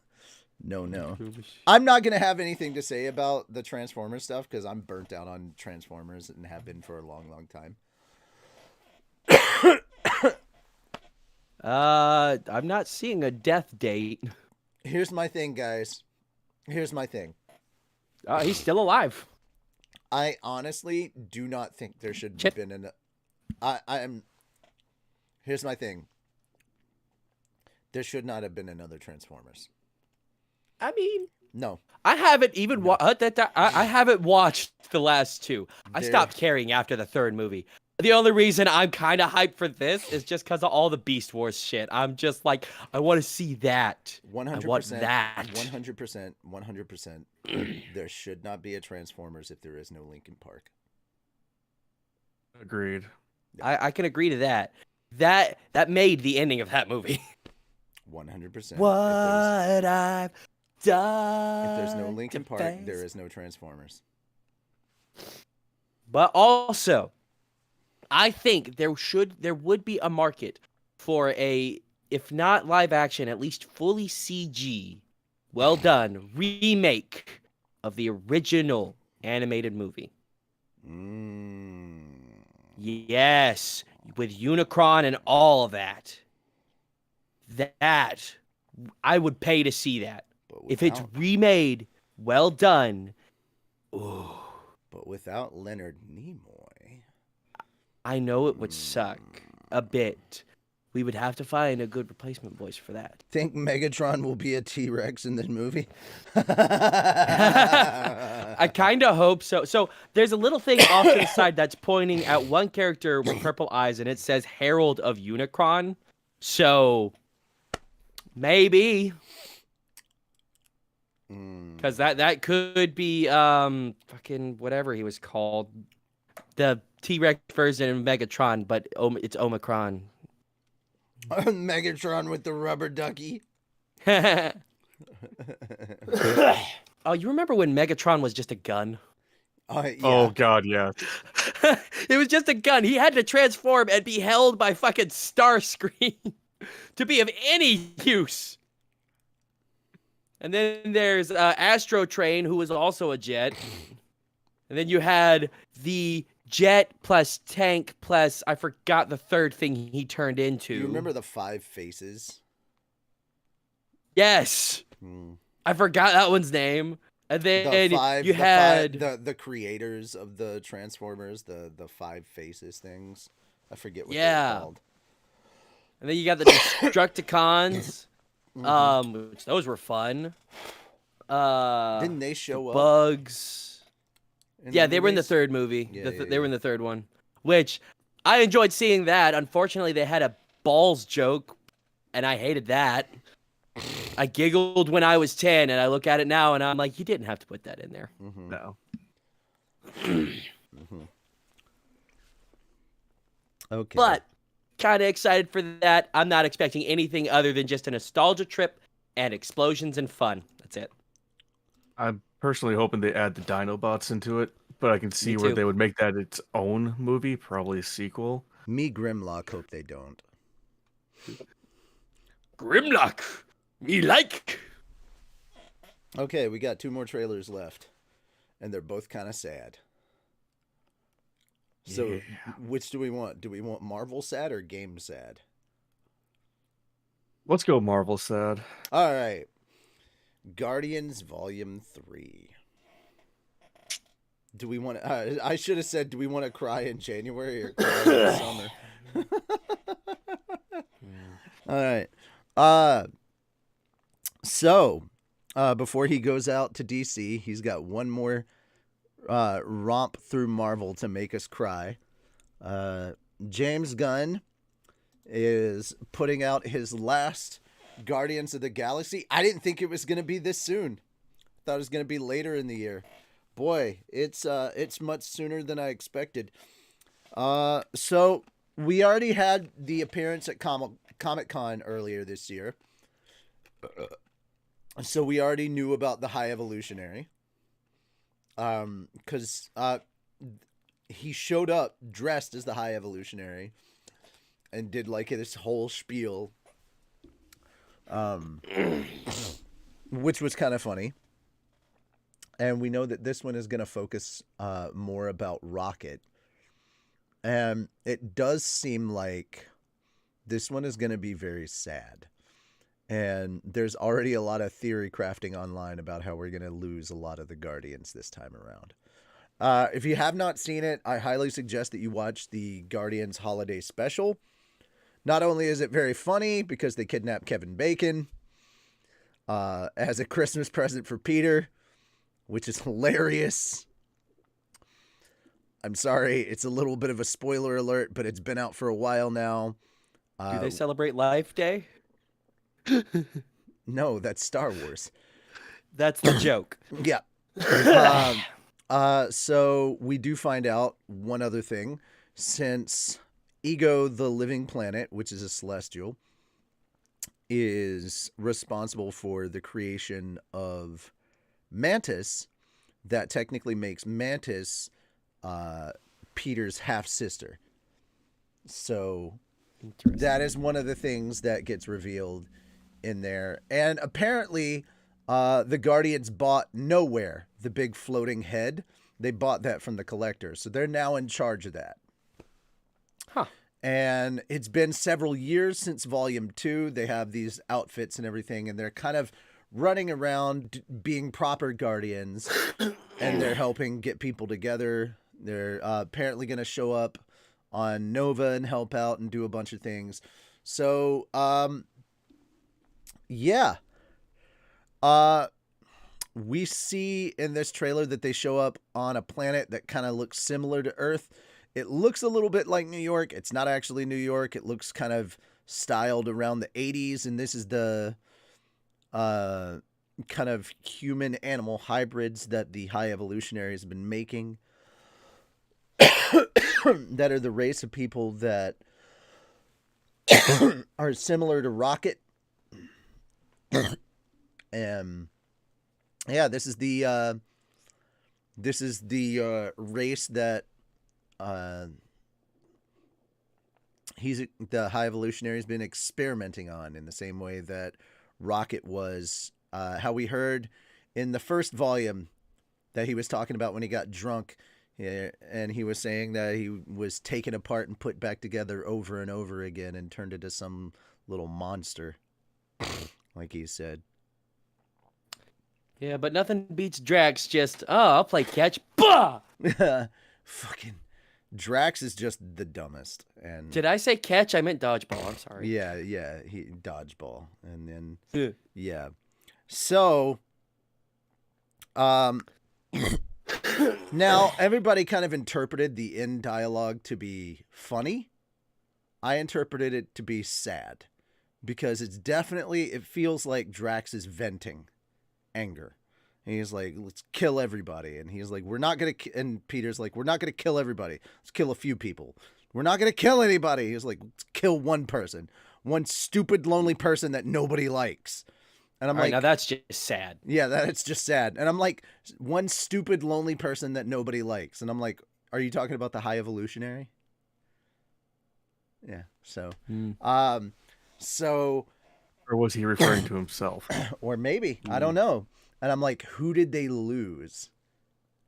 I'm not gonna have anything to say about the Transformers stuff because I'm burnt out on Transformers and have been for a long, long time.
I'm not seeing a death date.
Here's my thing, guys. Here's my thing.
He's still alive.
I honestly do not think there should have been an. I'm. Here's my thing. There should not have been another Transformers.
I mean,
No.
I haven't even I haven't watched the last 2. I
There-
stopped caring after the 3rd movie. The only reason I'm kind of hyped for this is just because of all the Beast Wars shit. I'm just like, I want to see that.
100%.
I want that.
100%. 100%. There should not be a Transformers if there is no Linkin Park.
Agreed.
I can agree to that. That made the ending of that movie.
100%.
What I've done.
If there's no Linkin
to
Park,
face-
there is no Transformers.
But also, I think there would be a market for a, if not live action, at least fully CG, well done remake of the original animated movie.
Mm.
Yes, with Unicron and all of that. That I would pay to see that.
But
If it's
without,
remade, well done. Ooh,
but without Leonard Nimoy.
I know it would suck a bit. We would have to find a good replacement voice for that.
Think Megatron will be a T-Rex in this movie?
I kind of hope so. So there's a little thing off to the side that's pointing at one character with purple eyes, and it says Herald of Unicron. So maybe. Because that could be fucking whatever he was called. The T-Rex version of Megatron, but it's Omicron.
Megatron with the rubber ducky.
Oh, you remember when Megatron was just a gun?
Yeah.
Oh God, yeah.
It was just a gun. He had to transform and be held by fucking Starscream to be of any use. And then there's Astro Train, who was also a jet. And then you had the jet plus tank plus, I forgot the third thing he turned into.
You remember the 5 faces?
Yes. I forgot that one's name. And then you had
the creators of the Transformers, the 5 faces things. I forget what
yeah.
they're called.
And then you got the Destructicons. Which those were fun.
Didn't they show up?
Bugs. Yeah, they were in the
movies?
third movie.
Yeah,
They were in the third one, which I enjoyed seeing that. Unfortunately, they had a balls joke, and I hated that. I giggled when I was 10, and I look at it now, and I'm like, you didn't have to put that in there.
No.
Okay.
But kind of excited for that. I'm not expecting anything other than just a nostalgia trip and explosions and fun. That's it.
I'm personally hoping they add the Dinobots into it, but I can see
Me
where
too.
they would make that its own movie, probably a sequel.
Me Grimlock hope they don't.
Grimlock, me like.
Okay, we got 2 more trailers left, and they're both kind of sad. So,
Yeah.
which do we want? Do we want Marvel sad or game sad?
Let's go Marvel sad.
All right. Guardians Volume 3. Do we want to... I should have said, do we want to cry in January or cry in summer? All right. So, before he goes out to DC, he's got one more romp through Marvel to make us cry. James Gunn is putting out his last Guardians of the Galaxy. I didn't think it was going to be this soon. Thought it was going to be later in the year. Boy, it's much sooner than I expected. So we already had the appearance at Comic-Con earlier this year. So we already knew about the High Evolutionary. Because he showed up dressed as the High Evolutionary and did like this whole spiel, which was kind of funny. And we know that this one is going to focus more about Rocket. And it does seem like this one is going to be very sad. And there's already a lot of theory crafting online about how we're going to lose a lot of the Guardians this time around. If you have not seen it, I highly suggest that you watch the Guardians Holiday Special. Not only is it very funny because they kidnap Kevin Bacon as a Christmas present for Peter, which is hilarious. I'm sorry, it's a little bit of a spoiler alert, but it's been out for a while now.
Do they celebrate Life Day?
No, that's Star Wars.
That's the joke.
Yeah. So we do find out one other thing. Since Ego, the living planet, which is a celestial, is responsible for the creation of Mantis, that technically makes Mantis Peter's half-sister. So that is one of the things that gets revealed in there. And apparently The Guardians bought Nowhere, the big floating head. They bought that from the collector, so they're now in charge of that.
Huh.
And it's been several years since Volume 2. They have these outfits and everything, and they're kind of running around being proper Guardians, and they're helping get people together. They're apparently going to show up on Nova and help out and do a bunch of things. So, yeah. We see in this trailer that they show up on a planet that kind of looks similar to Earth. It looks a little bit like New York. It's not actually New York. It looks kind of styled around the 80s, and this is the kind of human-animal hybrids that the High Evolutionaries have been making that are the race of people that are similar to Rocket. And yeah, this is the race that the High Evolutionary has been experimenting on, in the same way that Rocket was. How we heard in the first volume that he was talking about when he got drunk, and he was saying that he was taken apart and put back together over and over again and turned into some little monster, like he said.
Yeah, but nothing beats Drax just, I'll play catch. Bah!
Fucking Drax is just the dumbest. And
Did I say catch? I meant dodgeball. I'm sorry.
yeah, he dodgeball. And then yeah. So now everybody kind of interpreted the end dialogue to be funny. I interpreted it to be sad, because it feels like Drax is venting anger. And he's like, let's kill everybody. And he's like, and Peter's like, we're not going to kill everybody. Let's kill a few people. We're not going to kill anybody. He's like, let's kill one person. One stupid, lonely person that nobody likes. And I'm like,
now that's just sad.
Yeah, that's just sad. And I'm like, one stupid, lonely person that nobody likes. And I'm like, are you talking about the High Evolutionary? Yeah. So,
Or was he referring to himself?
Or maybe, I don't know. And I'm like, who did they lose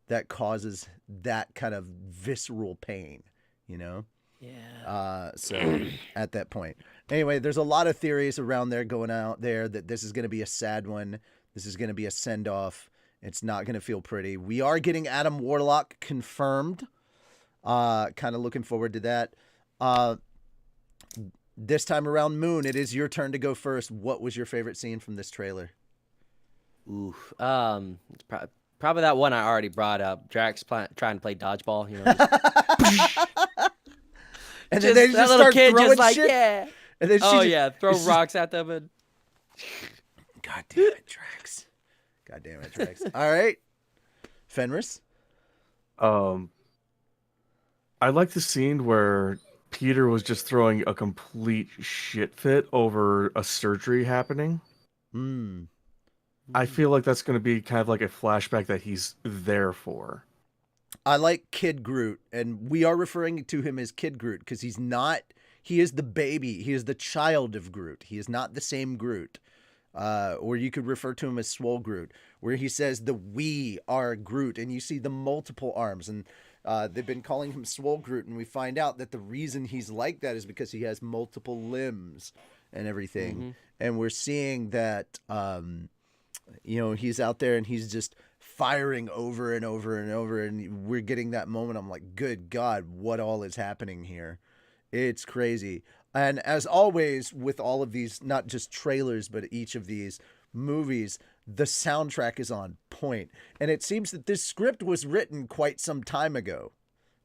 that causes that kind of visceral pain, you know?
Yeah.
So at that point. Anyway, there's a lot of theories around there going out there that this is going to be a sad one. This is going to be a send-off. It's not going to feel pretty. We are getting Adam Warlock confirmed. Kind of looking forward to that. This time around, Moon, it is your turn to go first. What was your favorite scene from this trailer?
Oof. It's probably that one I already brought up. Drax trying to play dodgeball. You know,
and then they just start throwing shit.
Yeah.
And then
throw rocks at them and.
God damn it, Drax. God damn it, Drax. All right, Fenris.
I like the scene where Peter was just throwing a complete shit fit over a surgery happening. I feel like that's going to be kind of like a flashback that he's there for.
I like Kid Groot, and we are referring to him as Kid Groot because he is the baby. He is the child of Groot. He is not the same Groot. Or you could refer to him as Swole Groot, where he says we are Groot, and you see the multiple arms, and they've been calling him Swole Groot, and we find out that the reason he's like that is because he has multiple limbs and everything. Mm-hmm. And we're seeing that, he's out there and he's just firing over and over and over, and we're getting that moment. I'm like, good God, what all is happening here? It's crazy. And as always, with all of these, not just trailers, but each of these movies, the soundtrack is on point. And it seems that this script was written quite some time ago.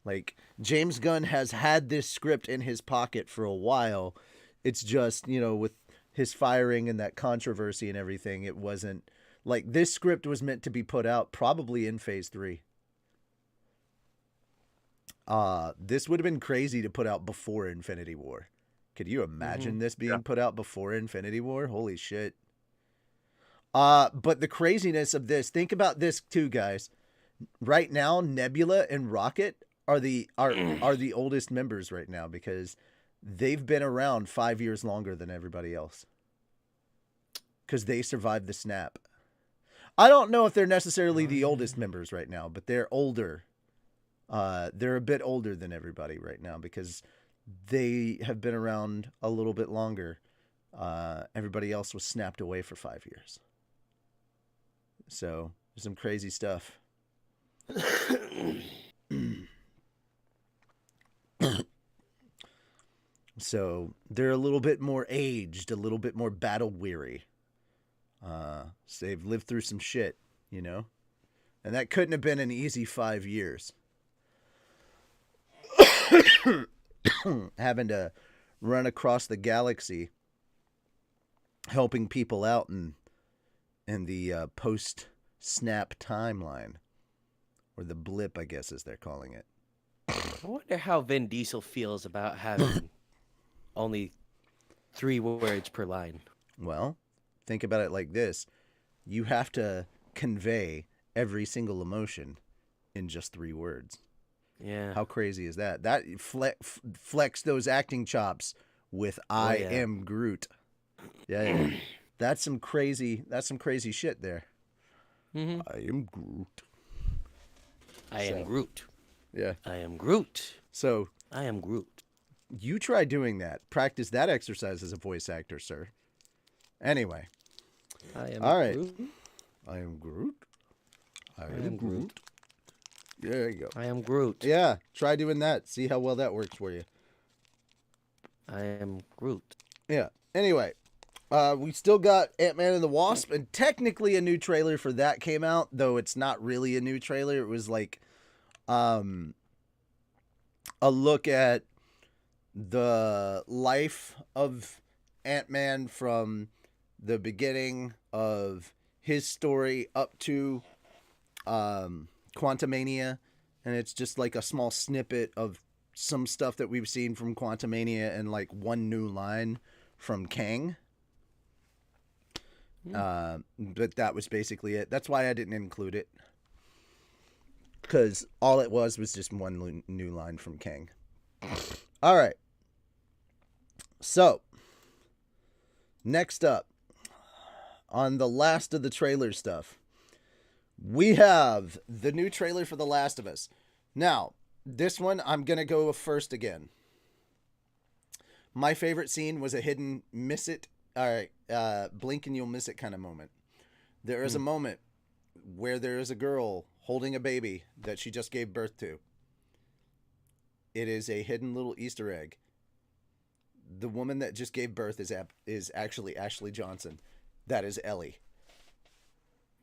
Like, James Gunn has had this script in his pocket for a while. It's just, with his firing and that controversy and everything, it wasn't like this script was meant to be put out probably in phase 3. This would have been crazy to put out before Infinity War. Could you imagine this being put out before Infinity War? Holy shit. But the craziness of this, think about this too, guys. Right now, Nebula and Rocket are the oldest members right now because they've been around 5 years longer than everybody else. Because they survived the snap. I don't know if they're necessarily the oldest members right now, but they're older. They're a bit older than everybody right now because they have been around a little bit longer. Everybody else was snapped away for 5 years. So some crazy stuff. So they're a little bit more aged, a little bit more battle weary. So they've lived through some shit, you know? And that couldn't have been an easy 5 years. Having to run across the galaxy, helping people out in the post-snap timeline. Or the blip, I guess, as they're calling it.
I wonder how Vin Diesel feels about having only 3 words per line.
Well, think about it like this. You have to convey every single emotion in just 3 words.
Yeah.
How crazy is that? That flex those acting chops with I am Groot. Yeah. That's some crazy shit there.
Mm-hmm.
I am Groot.
I am Groot.
Yeah.
I am Groot.
So
I am Groot.
You try doing that. Practice that exercise as a voice actor, sir. Anyway.
I am
all right.
Groot.
I am Groot. I
am
am Groot.
Groot.
There you go.
I am Groot.
Yeah, try doing that. See how well that works for you.
I am Groot.
Yeah. Anyway, we still got Ant-Man and the Wasp, and technically a new trailer for that came out, though it's not really a new trailer. It was like a look at the life of Ant-Man from the beginning of his story up to Quantumania, and it's just like a small snippet of some stuff that we've seen from Quantumania and like one new line from Kang. But that was basically it. That's why I didn't include it, because all it was just one new line from Kang. All right. So, next up, on the last of the trailer stuff, we have the new trailer for The Last of Us. Now, this one, I'm going to go first again. My favorite scene was a hidden miss it. All right, blink and you'll miss it kind of moment. There is a moment where there is a girl holding a baby that she just gave birth to. It is a hidden little Easter egg. The woman that just gave birth is actually Ashley Johnson. That is Ellie.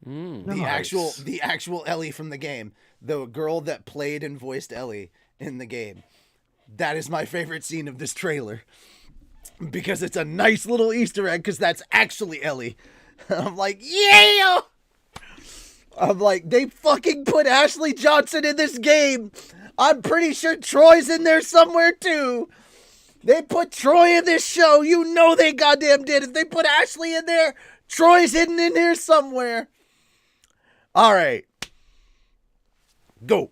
The actual Ellie from the game. The girl that played and voiced Ellie in the game. That is my favorite scene of this trailer. Because it's a nice little Easter egg, because that's actually Ellie. I'm like, yeah! I'm like, they fucking put Ashley Johnson in this game. I'm pretty sure Troy's in there somewhere too. They put Troy in this show. You know they goddamn did. If they put Ashley in there, Troy's hidden in here somewhere. All right. Go.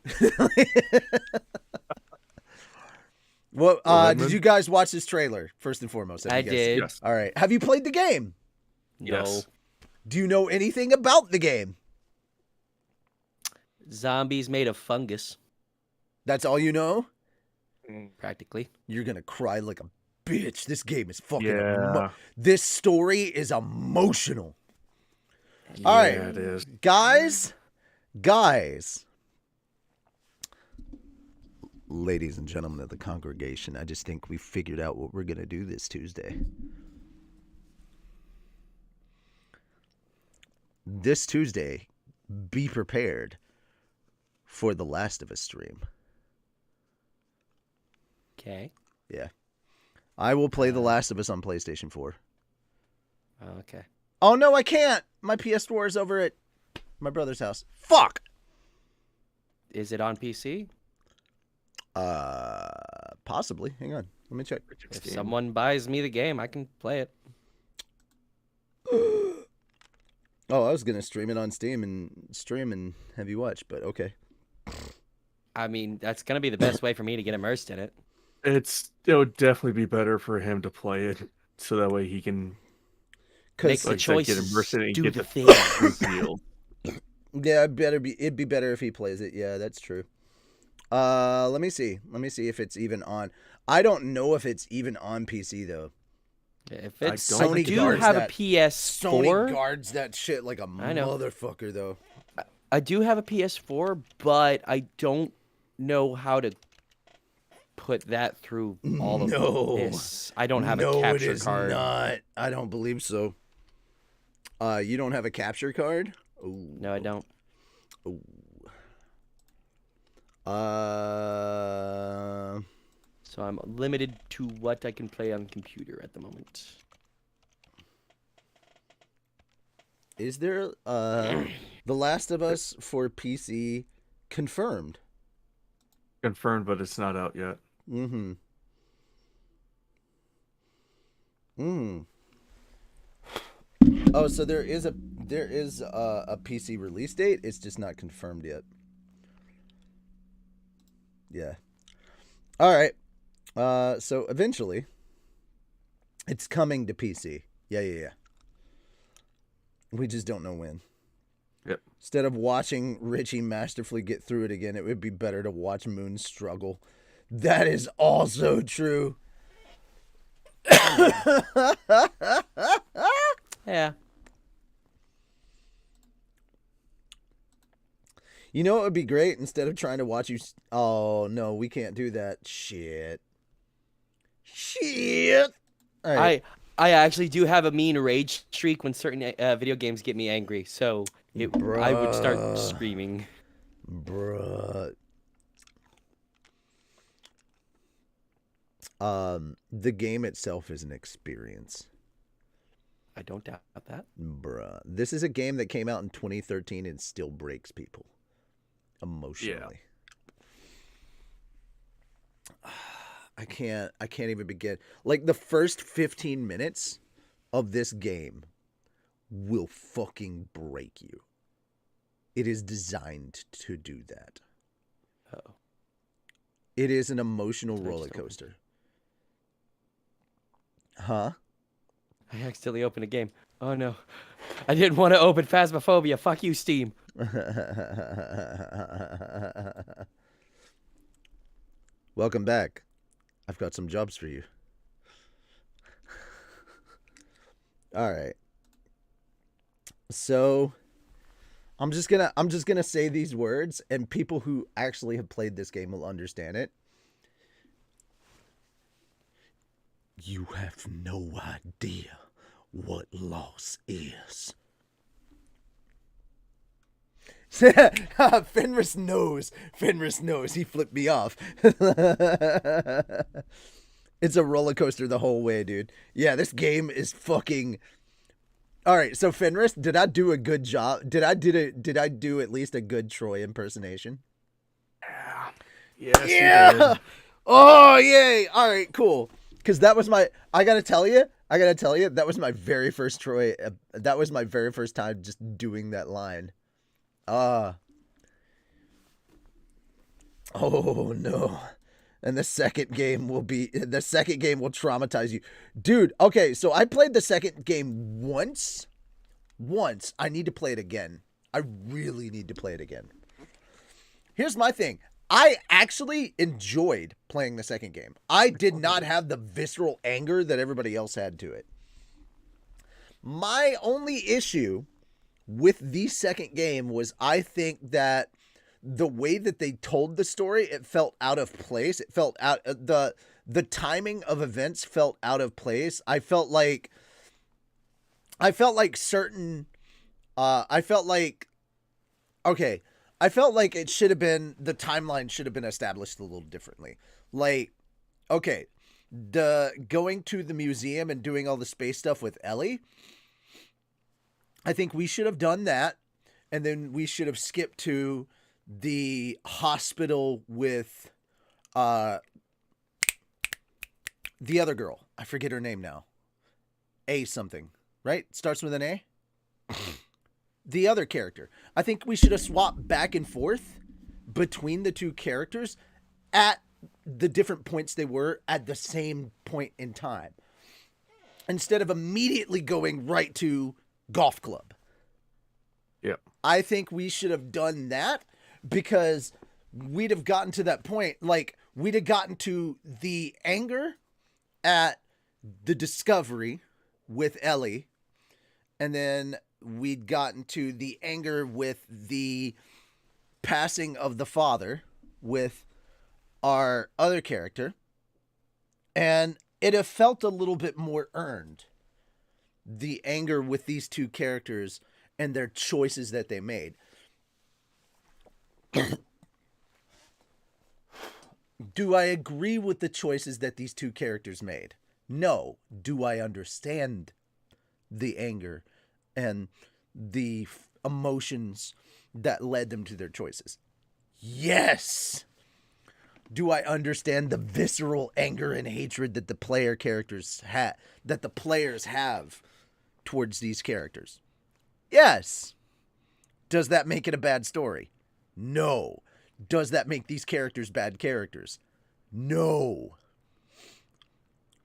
Well, did you guys watch this trailer, first and foremost?
I did.
Yes.
All right. Have you played the game?
No.
Yes.
Do you know anything about the game?
Zombies made of fungus,
That's all you know?
practically.
You're going to cry like a bitch. This game is fucking...
Yeah.
This story is emotional.
Yeah,
All right.
it is.
Guys. Ladies and gentlemen of the congregation, I just think we figured out what we're going to do this Tuesday. This Tuesday, be prepared for the Last of Us stream.
Okay.
Yeah. I will play The Last of Us on PlayStation 4.
Okay.
Oh, no, I can't. My PS4 is over at my brother's house. Fuck.
Is it on PC?
Possibly. Hang on. Let me check.
If someone buys me the game, I can play it.
Oh, I was going to stream it on Steam and have you watch, but okay.
I mean, that's going to be the best way for me to get immersed in it.
It would definitely be better for him to play it, so that way he can
Make the
like, get
choices,
immersed in it and
do
get
the
the
thing.
reveal.
Yeah, it'd be better if he plays it. Yeah, that's true. Let me see if it's even on. I don't know if it's even on PC though.
If it's,
don't
I
think
do
it is.
have a
Sony
PS4.
guards that shit like a motherfucker though.
I do have a PS4, but I don't know how to put that through all of this. I don't have a capture
it is
card.
not. I don't believe so. You don't have a capture card? Ooh.
No, I don't.
Ooh.
So I'm limited to what I can play on computer at the moment.
Is there The Last of Us for PC confirmed?
Confirmed, but it's not out yet.
Mm-hmm. Oh, so there is a PC release date. It's just not confirmed yet. Yeah. All right. So eventually, it's coming to PC. Yeah. We just don't know when.
Yep.
Instead of watching Richie masterfully get through it again, it would be better to watch Moon struggle. That is also true.
Yeah.
You know what would be great? Instead of trying to watch you... Oh, no, we can't do that. Shit. All right.
I actually do have a mean rage streak when certain video games get me angry, so I would start screaming.
Bruh. The game itself is an experience.
I don't doubt that.
Bruh. This is a game that came out in 2013 and still breaks people emotionally. Yeah. I can't even begin. Like, the first 15 minutes of this game will fucking break you. It is designed to do that.
Oh.
It is an emotional roller coaster. Huh?
I accidentally opened a game. Oh no. I didn't want to open Phasmophobia. Fuck you, Steam.
Welcome back. I've got some jobs for you. All right. So I'm just gonna say these words, and people who actually have played this game will understand it. You have no idea what loss is. Fenris knows. He flipped me off. It's a roller coaster the whole way, dude. Yeah, this game is fucking... All right, so Fenris, did I do a good job? Did I do at least a good Troy impersonation?
Yes,
Yeah.
you did.
Oh, yay. All right, cool. Because that was my... I gotta tell you, that was my very first Troy... that was my very first time just doing that line. Oh no. And the second game will traumatize you. Dude, okay, so I played the second game once. I need to play it again. I really need to play it again. Here's my thing. I actually enjoyed playing the second game. I did not have the visceral anger that everybody else had to it. My only issue with the second game was I think that the way that they told the story, it felt out of place. It felt out the timing of events felt out of place. I felt like certain I felt like it should have been, the timeline should have been established a little differently. Like, okay, the going to the museum and doing all the space stuff with Ellie, I think we should have done that, and then we should have skipped to the hospital with the other girl. I forget her name now. A something, right? Starts with an A? The other character. I think we should have swapped back and forth between the two characters at the different points they were at the same point in time, instead of immediately going right to golf club.
Yep.
I think we should have done that because we'd have gotten to that point. Like, we'd have gotten to the anger at the discovery with Ellie, and then we'd gotten to the anger with the passing of the father with our other character, and it have felt a little bit more earned, the anger with these two characters and their choices that they made. Do I agree with the choices that these two characters made? No. Do I understand the anger and the emotions that led them to their choices? Yes. Do I understand the visceral anger and hatred that the players have towards these characters? Yes. Does that make it a bad story? No. Does that make these characters bad characters? No.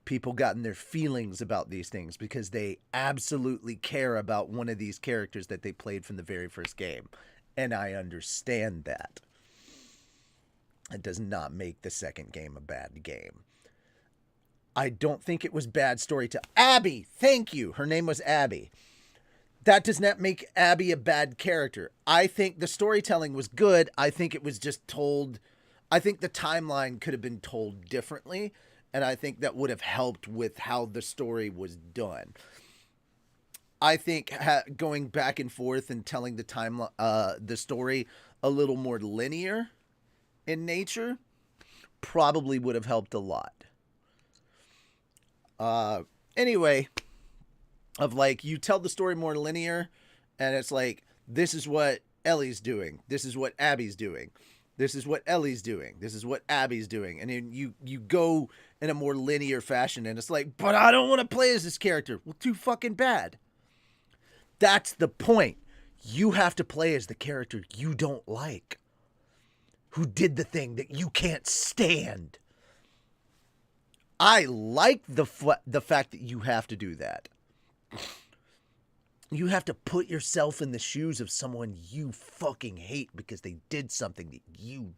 People got in their feelings about these things because they absolutely care about one of these characters that they played from the very first game. And I understand that. It does not make the second game a bad game. I don't think it was bad storytelling. Abby, thank you. Her name was Abby. That does not make Abby a bad character. I think the storytelling was good. I think it was just told. I think the timeline could have been told differently. And I think that would have helped with how the story was done. I think going back and forth and telling the story a little more linear in nature probably would have helped a lot. Anyway, of like, you tell the story more linear and it's like, this is what Ellie's doing. This is what Abby's doing. This is what Ellie's doing. This is what Abby's doing. And then you go in a more linear fashion and it's like, but I don't want to play as this character. Well, too fucking bad. That's the point. You have to play as the character you don't like, who did the thing that you can't stand. I like the fact that you have to do that. You have to put yourself in the shoes of someone you fucking hate because they did something that you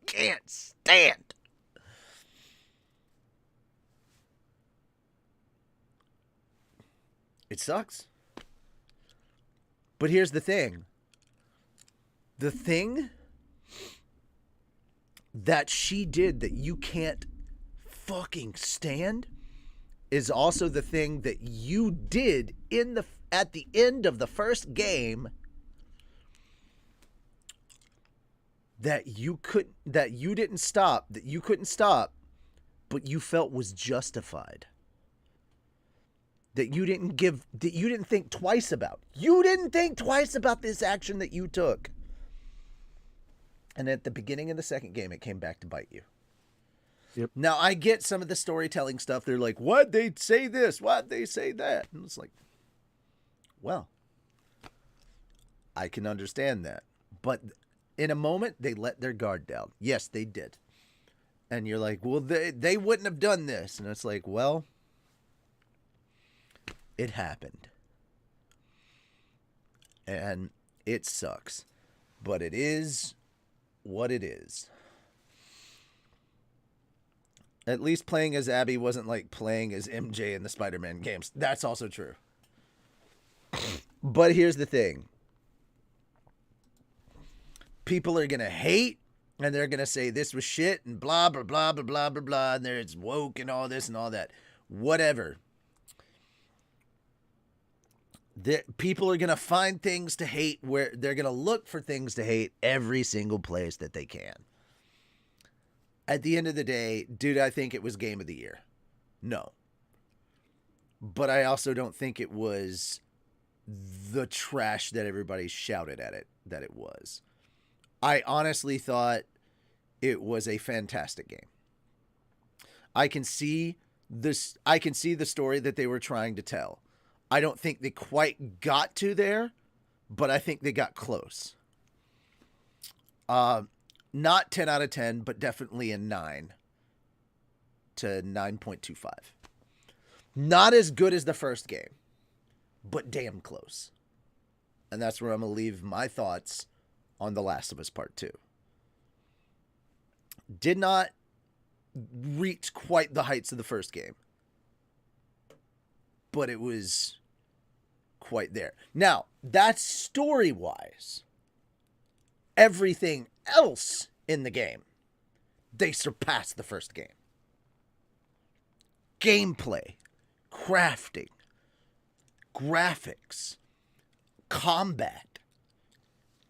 can't stand. It sucks. But here's the thing. The thing that she did that you can't fucking stand is also the thing that you did at the end of the first game that you couldn't stop, but you felt was justified. That you didn't think twice about. You didn't think twice about this action that you took. And at the beginning of the second game, it came back to bite you.
Yep.
Now, I get some of the storytelling stuff. They're like, why'd they say this? Why'd they say that? And it's like, well, I can understand that. But in a moment, they let their guard down. Yes, they did. And you're like, well, they wouldn't have done this. And it's like, well, it happened. And it sucks. But it is what it is. At least playing as Abby wasn't like playing as MJ in the Spider-Man games. That's also true. But here's the thing. People are going to hate, and they're going to say this was shit, and blah, blah, blah, blah, blah, blah, blah, and it's woke and all this and all that. Whatever. People are going to find things to hate where they're going to look for things to hate every single place that they can. At the end of the day, did I think it was Game of the Year? No. But I also don't think it was the trash that everybody shouted at it that it was. I honestly thought it was a fantastic game. I can see the story that they were trying to tell. I don't think they quite got to there, but I think they got close. Not 10 out of 10, but definitely a 9 to 9.25. Not as good as the first game, but damn close. and that's where I'm going to leave my thoughts on The Last of Us Part 2. Did not reach quite the heights of the first game, but it was quite there. Now, that's story-wise. Everything else in the game, they surpassed the first game. Gameplay, crafting, graphics, combat,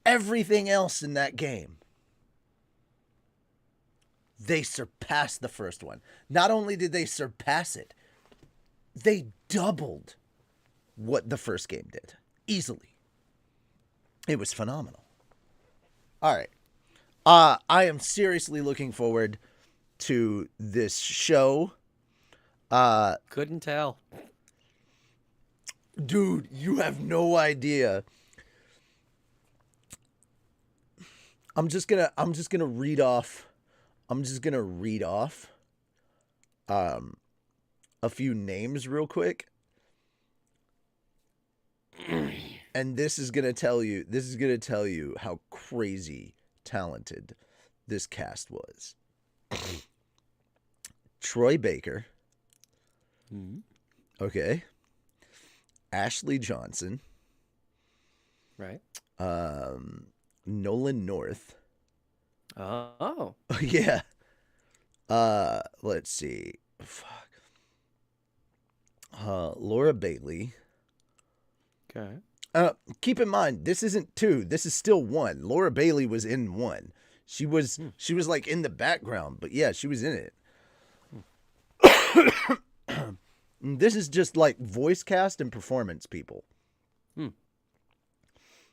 everything else in that game, they surpassed the first one. Not only did they surpass it, they doubled what the first game did. Easily. It was phenomenal. All right. I am seriously looking forward to this show.
Couldn't tell.
Dude, you have no idea. I'm just gonna read off a few names real quick. And this is gonna tell you how crazy talented this cast was. Troy Baker.
Mm-hmm.
Okay. Ashley Johnson.
Right.
Nolan North.
Oh.
Yeah. Let's see. Fuck. Laura Bailey.
Okay.
Keep in mind, this isn't 2. This is still 1. Laura Bailey was in 1. She was like in the background, but yeah, she was in it. This is just like voice cast and performance people.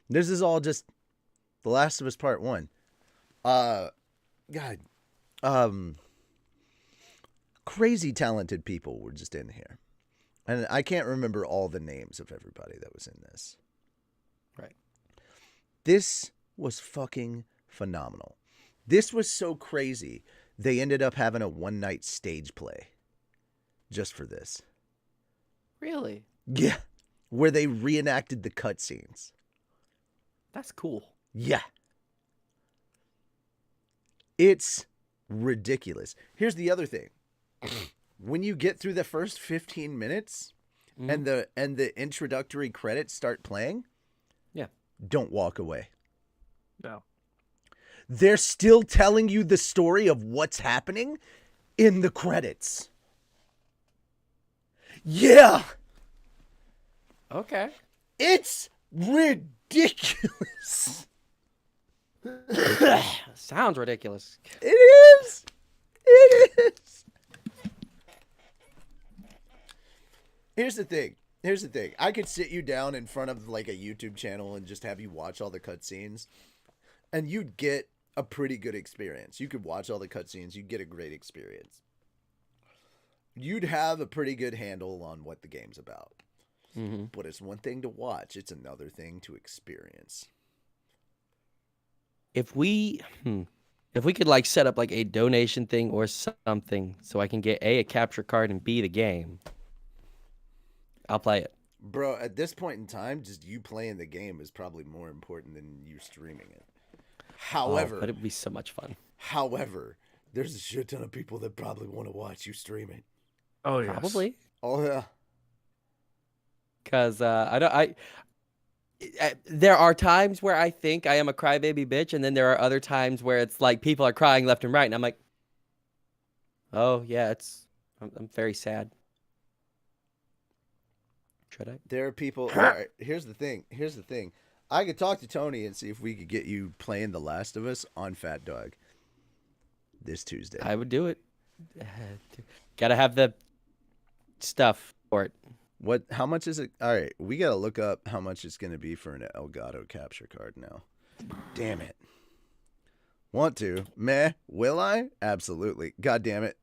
This is all just The Last of Us Part 1. God. Crazy talented people were just in here. And I can't remember all the names of everybody that was in this.
Right.
This was fucking phenomenal. This was so crazy, they ended up having a one-night stage play just for this.
Really?
Yeah. Where they reenacted the cutscenes.
That's cool.
Yeah. It's ridiculous. Here's the other thing. When you get through the first 15 minutes and the introductory credits start playing,
yeah,
don't walk away.
No.
They're still telling you the story of what's happening in the credits. Yeah.
Okay.
It's ridiculous.
Sounds ridiculous.
It is. It is. Here's the thing. I could sit you down in front of like a YouTube channel and just have you watch all the cutscenes, and you'd get a pretty good experience. You could watch all the cutscenes. You'd get a great experience. You'd have a pretty good handle on what the game's about.
Mm-hmm.
But it's one thing to watch. It's another thing to experience.
If we could like set up like a donation thing or something so I can get A, a capture card, and B, the game, I'll play it.
Bro, at this point in time, just you playing the game is probably more important than you streaming it. However,
but it'd be so much fun.
However, there's a shit ton of people that probably want to watch you stream it.
Oh yeah.
Probably.
Oh yeah.
Because there are times where I think I am a crybaby bitch, and then there are other times where it's like people are crying left and right, and I'm like, oh yeah, I'm very sad. Should I?
There are people. All right, here's the thing. I could talk to Tony and see if we could get you playing The Last of Us on Fat Dog this Tuesday.
I would do it. Gotta have the stuff for it.
What? How much is it? All right, we gotta look up how much it's gonna be for an Elgato capture card now. Damn it. Want to? Meh. Will I? Absolutely. God damn it.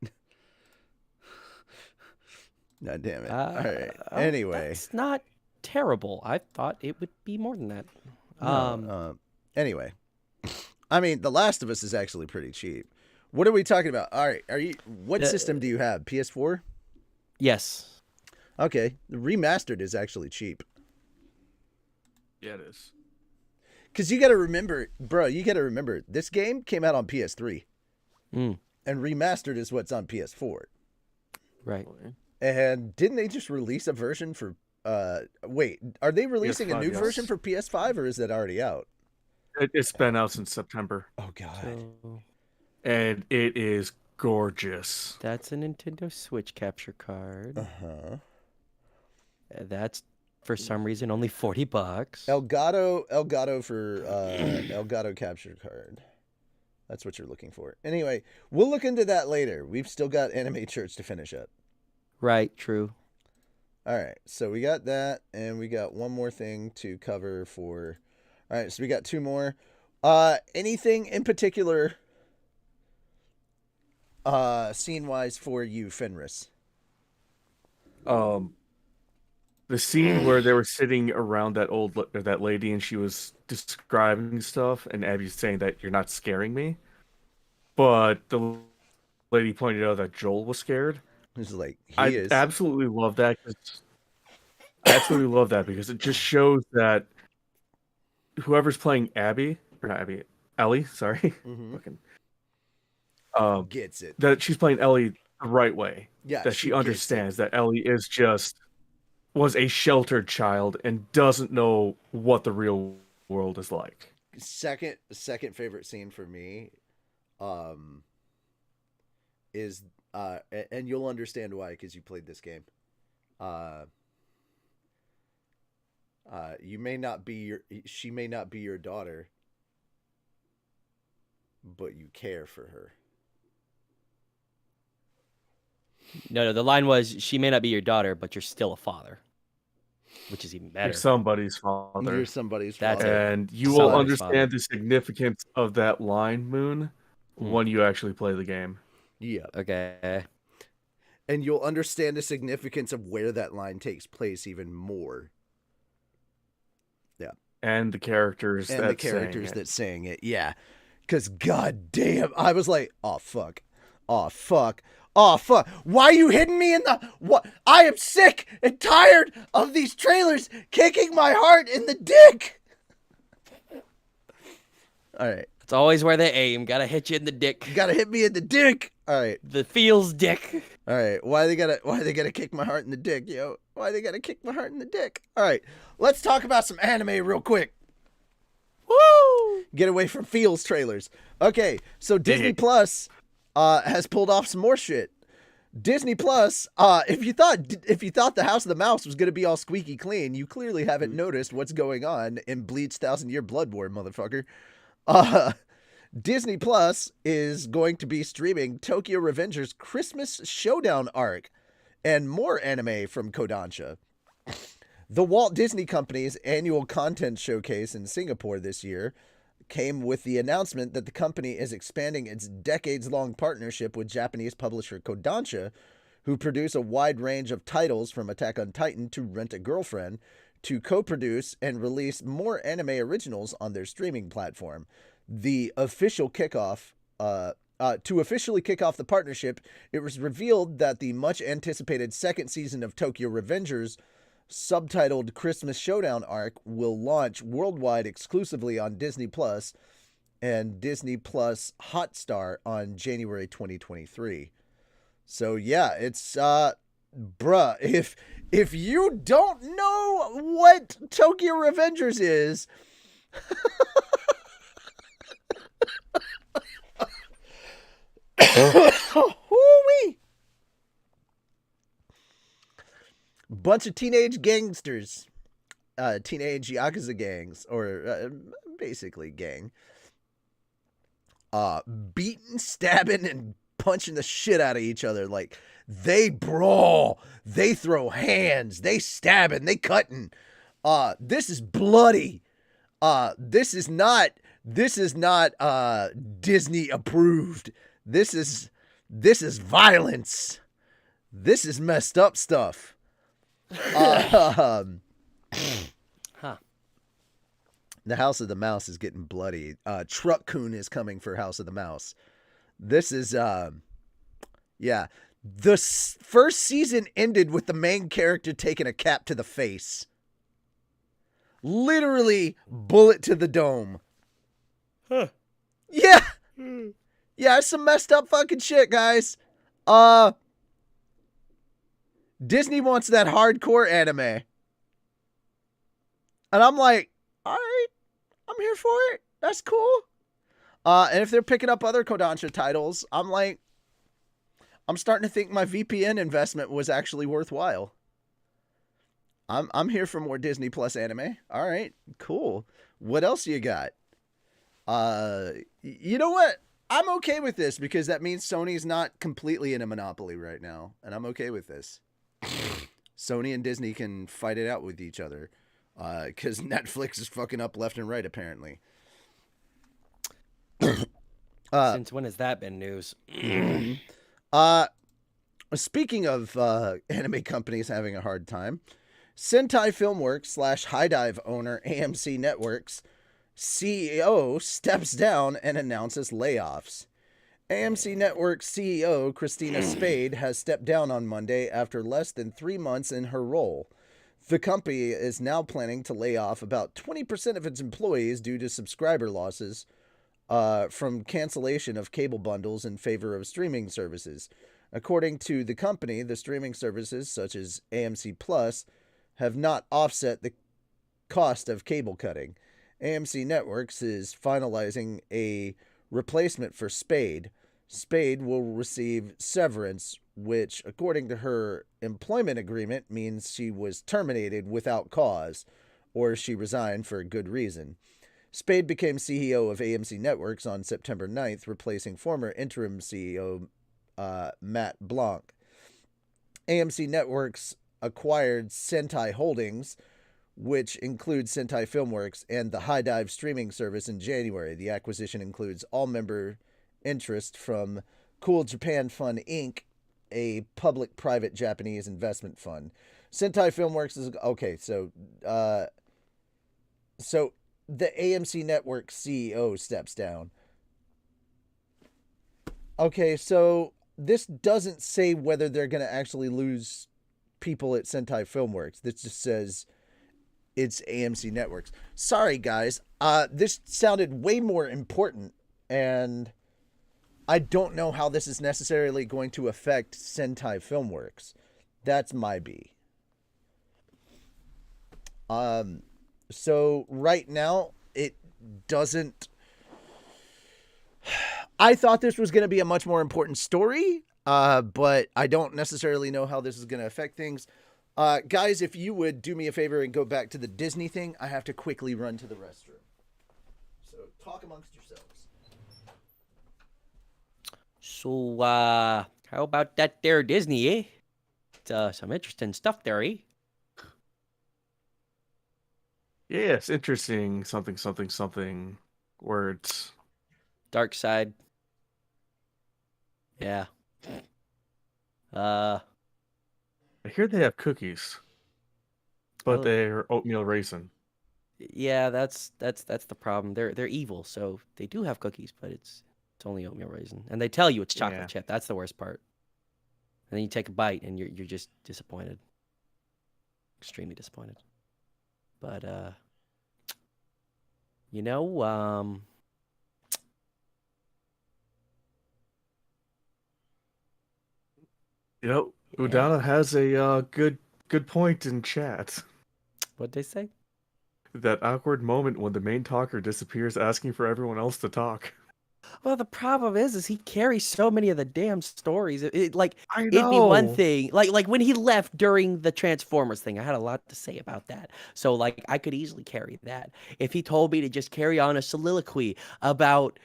God damn it. All right. Anyway.
That's not terrible. I thought it would be more than that.
Anyway. I mean, The Last of Us is actually pretty cheap. What are we talking about? All right. What system do you have? PS4?
Yes.
Okay. The remastered is actually cheap.
Yeah, it is.
Because you got to remember, bro, this game came out on PS3
Mm,
and remastered is what's on PS4.
right.
And didn't they just release a version for, wait, are they releasing a
PS5,
new
yes.
version for PS5 or is that already out?
It's been out since September,
Oh, God.
So
and it is gorgeous.
that's a Nintendo Switch capture card.
Uh-huh.
That's for some reason only $40.
Elgato for Elgato capture card. That's what you're looking for. Anyway, we'll look into that later. We've still got Anime Church to finish up.
Right, true.
All right, so we got that, and we got one more thing to cover for. All right, so we got two more. Anything in particular, scene-wise for you, Fenris?
The scene where they were sitting around that lady and she was describing stuff, and Abby's saying that you're not scaring me, but the lady pointed out that Joel was scared.
He's like,
I
he is.
absolutely love that. I absolutely love that because it just shows that whoever's playing Ellie, sorry,
Mhm.
fucking,
Gets it.
that she's playing Ellie the right way.
Yeah,
That she
gets
understands that Ellie was a sheltered child and doesn't know what the real world is like.
it. Second favorite scene for me, is and you'll understand why because you played this game. She may not be your daughter, but you care for her.
No, the line was, she may not be your daughter, but you're still a father. Which is even better.
You're somebody's father.
You're somebody's
That's
father.
And you will
Somebody's
understand
father.
the significance of that line, Moon, when you actually play the game.
Yeah.
Okay.
And you'll understand the significance of where that line takes place even more. Yeah.
And the characters
that saying it. Yeah. Because goddamn, I was like, oh, fuck. Oh, fuck. Oh, fuck. Why are you hitting me in the... What? I am sick and tired of these trailers kicking my heart in the dick. All right.
It's always where they aim. Gotta hit you in the dick.
You gotta hit me in the dick. All right.
The feels dick.
All right. Why they gotta kick my heart in the dick, yo? Why they gotta kick my heart in the dick? All right. Let's talk about some anime real quick.
Woo!
Get away from feels trailers. Okay. So Disney Plus has pulled off some more shit. Disney Plus, if you thought the House of the Mouse was gonna be all squeaky clean, you clearly haven't noticed what's going on in Bleach 1000-Year Blood War, motherfucker. Disney Plus is going to be streaming Tokyo Revenger's Christmas Showdown arc and more anime from Kodansha. The Walt Disney Company's annual content showcase in Singapore this year came with the announcement that the company is expanding its decades-long partnership with Japanese publisher Kodansha, who produce a wide range of titles from Attack on Titan to Rent a Girlfriend, to co-produce and release more anime originals on their streaming platform. The official kickoff, to officially kick off the partnership, it was revealed that the much-anticipated second season of Tokyo Revengers, subtitled Christmas Showdown arc, will launch worldwide exclusively on Disney Plus and Disney Plus Hotstar on January 2023. So yeah, it's bruh, if you don't know what Tokyo Revengers is, hoo-wee. Bunch of teenage gangsters, teenage Yakuza gangs, or basically gang, beating, stabbing, and punching the shit out of each other. Like, they brawl, they throw hands, they stabbing, they cutting. This is bloody. This is not Disney approved. This is violence. This is messed up stuff. The House of the Mouse is getting bloody. Truck-kun is coming for House of the Mouse. This is, yeah. The first season ended with the main character taking a cap to the face. Literally bullet to the dome.
Huh.
Yeah. Yeah, it's some messed up fucking shit, guys. Disney wants that hardcore anime. And I'm like, all right, I'm here for it. That's cool. And if they're picking up other Kodansha titles, I'm like, I'm starting to think my VPN investment was actually worthwhile. I'm here for more Disney Plus anime. All right, cool. What else you got? You know what? I'm okay with this because that means Sony's not completely in a monopoly right now, and I'm okay with this. Sony and Disney can fight it out with each other, because Netflix is fucking up left and right apparently.
Since when has that been news?
Speaking of anime companies having a hard time, Sentai Filmworks / High Dive owner AMC Networks CEO steps down and announces layoffs. AMC Networks CEO Christina Spade has stepped down on Monday after less than 3 months in her role. The company is now planning to lay off about 20% of its employees due to subscriber losses from cancellation of cable bundles in favor of streaming services. According to the company, the streaming services, such as AMC Plus, have not offset the cost of cable cutting. AMC Networks is finalizing a replacement for Spade. Spade will receive severance, which, according to her employment agreement, means she was terminated without cause, or she resigned for a good reason. Spade became CEO of AMC Networks on September 9th, replacing former interim CEO Matt Blanc. AMC Networks acquired Sentai Holdings, which includes Sentai Filmworks and the High Dive streaming service in January. The acquisition includes all member interest from Cool Japan Fund Inc., a public-private Japanese investment fund. Sentai Filmworks is okay. So the AMC Network CEO steps down. Okay, so this doesn't say whether they're going to actually lose people at Sentai Filmworks. This just says it's AMC Networks. Sorry, guys. This sounded way more important, and I don't know how this is necessarily going to affect Sentai Filmworks. That's my B. So right now, it doesn't... I thought this was going to be a much more important story, but I don't necessarily know how this is going to affect things. Guys, if you would do me a favor and go back to the Disney thing, I have to quickly run to the restroom. So talk amongst yourselves.
So, how about that there Disney, eh? It's, some interesting stuff there, eh?
Yes, interesting. Something. Words.
Dark side. Yeah.
I hear they have cookies, but they're oatmeal raisin.
Yeah, that's the problem. They're evil, so they do have cookies, but it's only oatmeal raisin, and they tell you it's chocolate chip. That's the worst part. And then you take a bite, and you're just disappointed, extremely disappointed. But you know,
Udana has a good point in chat.
What'd they say?
That awkward moment when the main talker disappears asking for everyone else to talk.
Well, the problem is he carries so many of the damn stories.
I
it'd be one
know.
thing, like when he left during the Transformers thing, I had a lot to say about that. So like I could easily carry that. If he told me to just carry on a soliloquy about,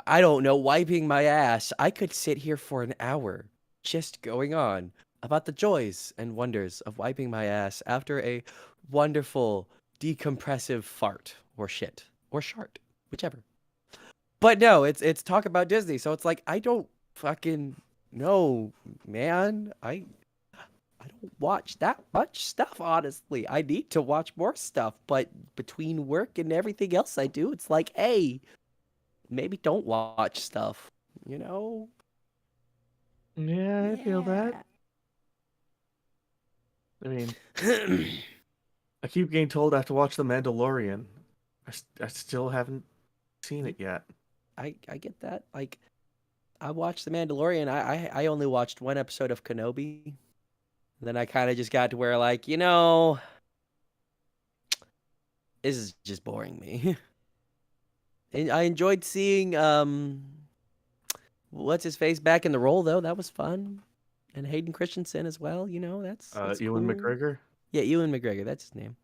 I don't know, wiping my ass, I could sit here for an hour just going on about the joys and wonders of wiping my ass after a wonderful decompressive fart or shit or shart, whichever. But no, it's talk about Disney, so it's like I don't fucking know, man. I don't watch that much stuff, honestly. I need to watch more stuff, but between work and everything else I do, it's like, hey, maybe don't watch stuff, you know?
Yeah, I feel that. I mean, I keep getting told I have to watch The Mandalorian. I still haven't seen it yet.
I get that. Like, I watched The Mandalorian. I only watched one episode of Kenobi. Then I kind of just got to where, like, this is just boring me. And I enjoyed seeing what's his face back in the role though. That was fun, and Hayden Christensen as well. That's
Ewan
cool.
McGregor.
Yeah, Ewan McGregor. That's his name.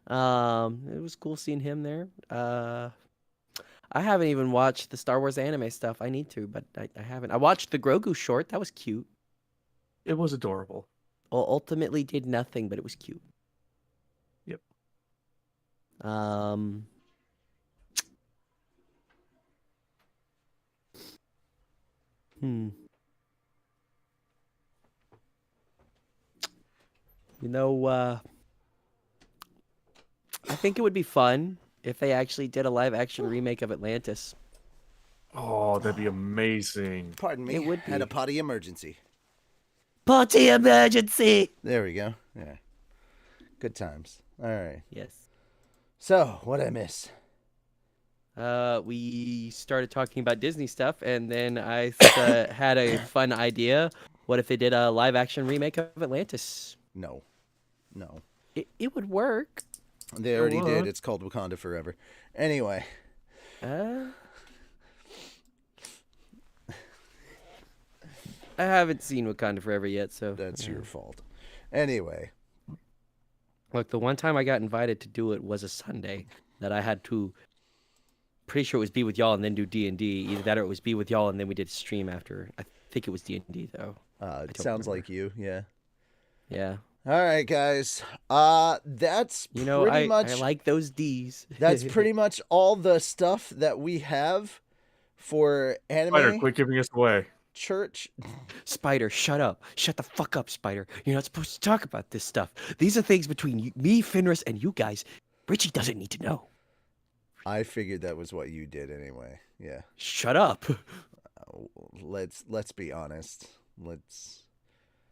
It was cool seeing him there. I haven't even watched the Star Wars anime stuff. I need to, but I haven't. I watched the Grogu short. That was cute.
It was adorable.
Well, ultimately did nothing, but it was cute.
Yep.
Hmm. I think it would be fun if they actually did a live action remake of Atlantis.
Oh, that'd be amazing.
Pardon me.
It would
Had
be.
a potty emergency.
Potty emergency!
There we go. Yeah. Good times. All right.
Yes.
So, what'd I miss?
We started talking about Disney stuff, and then I had a fun idea. What if they did a live action remake of Atlantis?
No.
It would work.
They already did. It's called Wakanda Forever. Anyway.
I haven't seen Wakanda Forever yet, so
That's your fault. Anyway.
Look, the one time I got invited to do it was a Sunday that I had to. Pretty sure it was be with y'all and then do D&D. Either that or it was be with y'all and then we did a stream after. I think it was D&D though.
It sounds
remember.
like you. Yeah.
Yeah.
All right, guys. That's pretty much.
I like those D's.
That's pretty much all the stuff that we have for anime.
Spider, quit giving us away.
Church.
Spider, shut up. Shut the fuck up, Spider. You're not supposed to talk about this stuff. These are things between me, Fenris, and you guys. Richie doesn't need to know.
I figured that was what you did anyway. Yeah.
Shut up.
Let's be honest.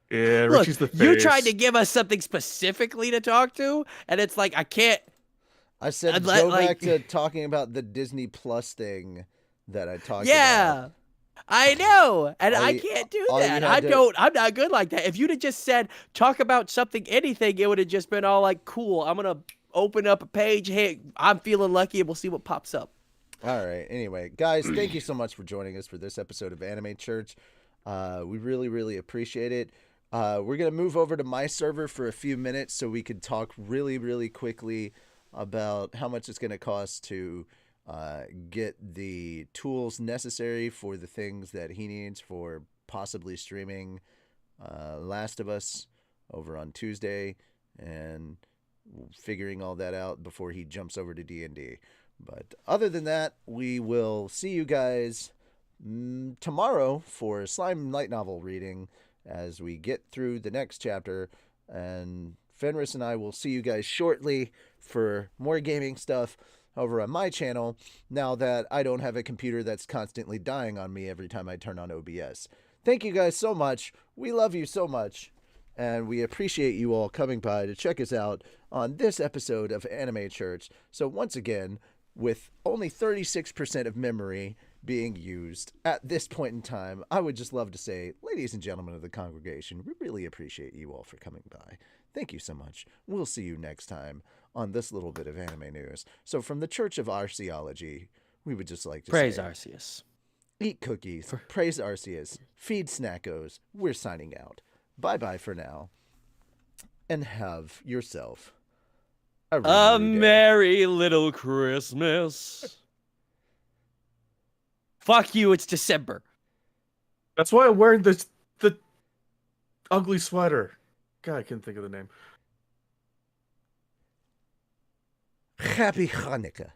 Yeah,
Look,
Richie's the face.
you tried to give us something specifically to talk to, and it's like I can't.
I said go back to talking about the Disney Plus thing that I talked about.
Yeah. I know, and I can't do that. I'm not good like that. If you'd have just said talk about something, anything, it would have just been all like, cool. I'm gonna open up a page. Hey, I'm feeling lucky, and we'll see what pops up.
All right. Anyway, guys, thank you so much for joining us for this episode of Anime Church. We really, really appreciate it. We're gonna move over to my server for a few minutes so we can talk really, really quickly about how much it's gonna cost to get the tools necessary for the things that he needs for possibly streaming Last of Us over on Tuesday and figuring all that out before he jumps over to D&D. But other than that, we will see you guys tomorrow for a Slime light novel reading as we get through the next chapter, and Fenris and I will see you guys shortly for more gaming stuff over on my channel, now that I don't have a computer that's constantly dying on me every time I turn on OBS. Thank you guys so much. We love you so much. And we appreciate you all coming by to check us out on this episode of Anime Church. So once again, with only 36% of memory being used at this point in time, I would just love to say, ladies and gentlemen of the congregation, we really appreciate you all for coming by. Thank you so much. We'll see you next time on this little bit of anime news. So from the Church of Arceology, we would just like to
Praise
say,
Arceus.
Eat cookies, praise Arceus, feed snackos. We're signing out. Bye-bye for now. And have yourself a really
merry little Christmas. Fuck you, it's December.
That's why I'm wearing the ugly sweater. God, I couldn't think of the name.
Happy Hanukkah.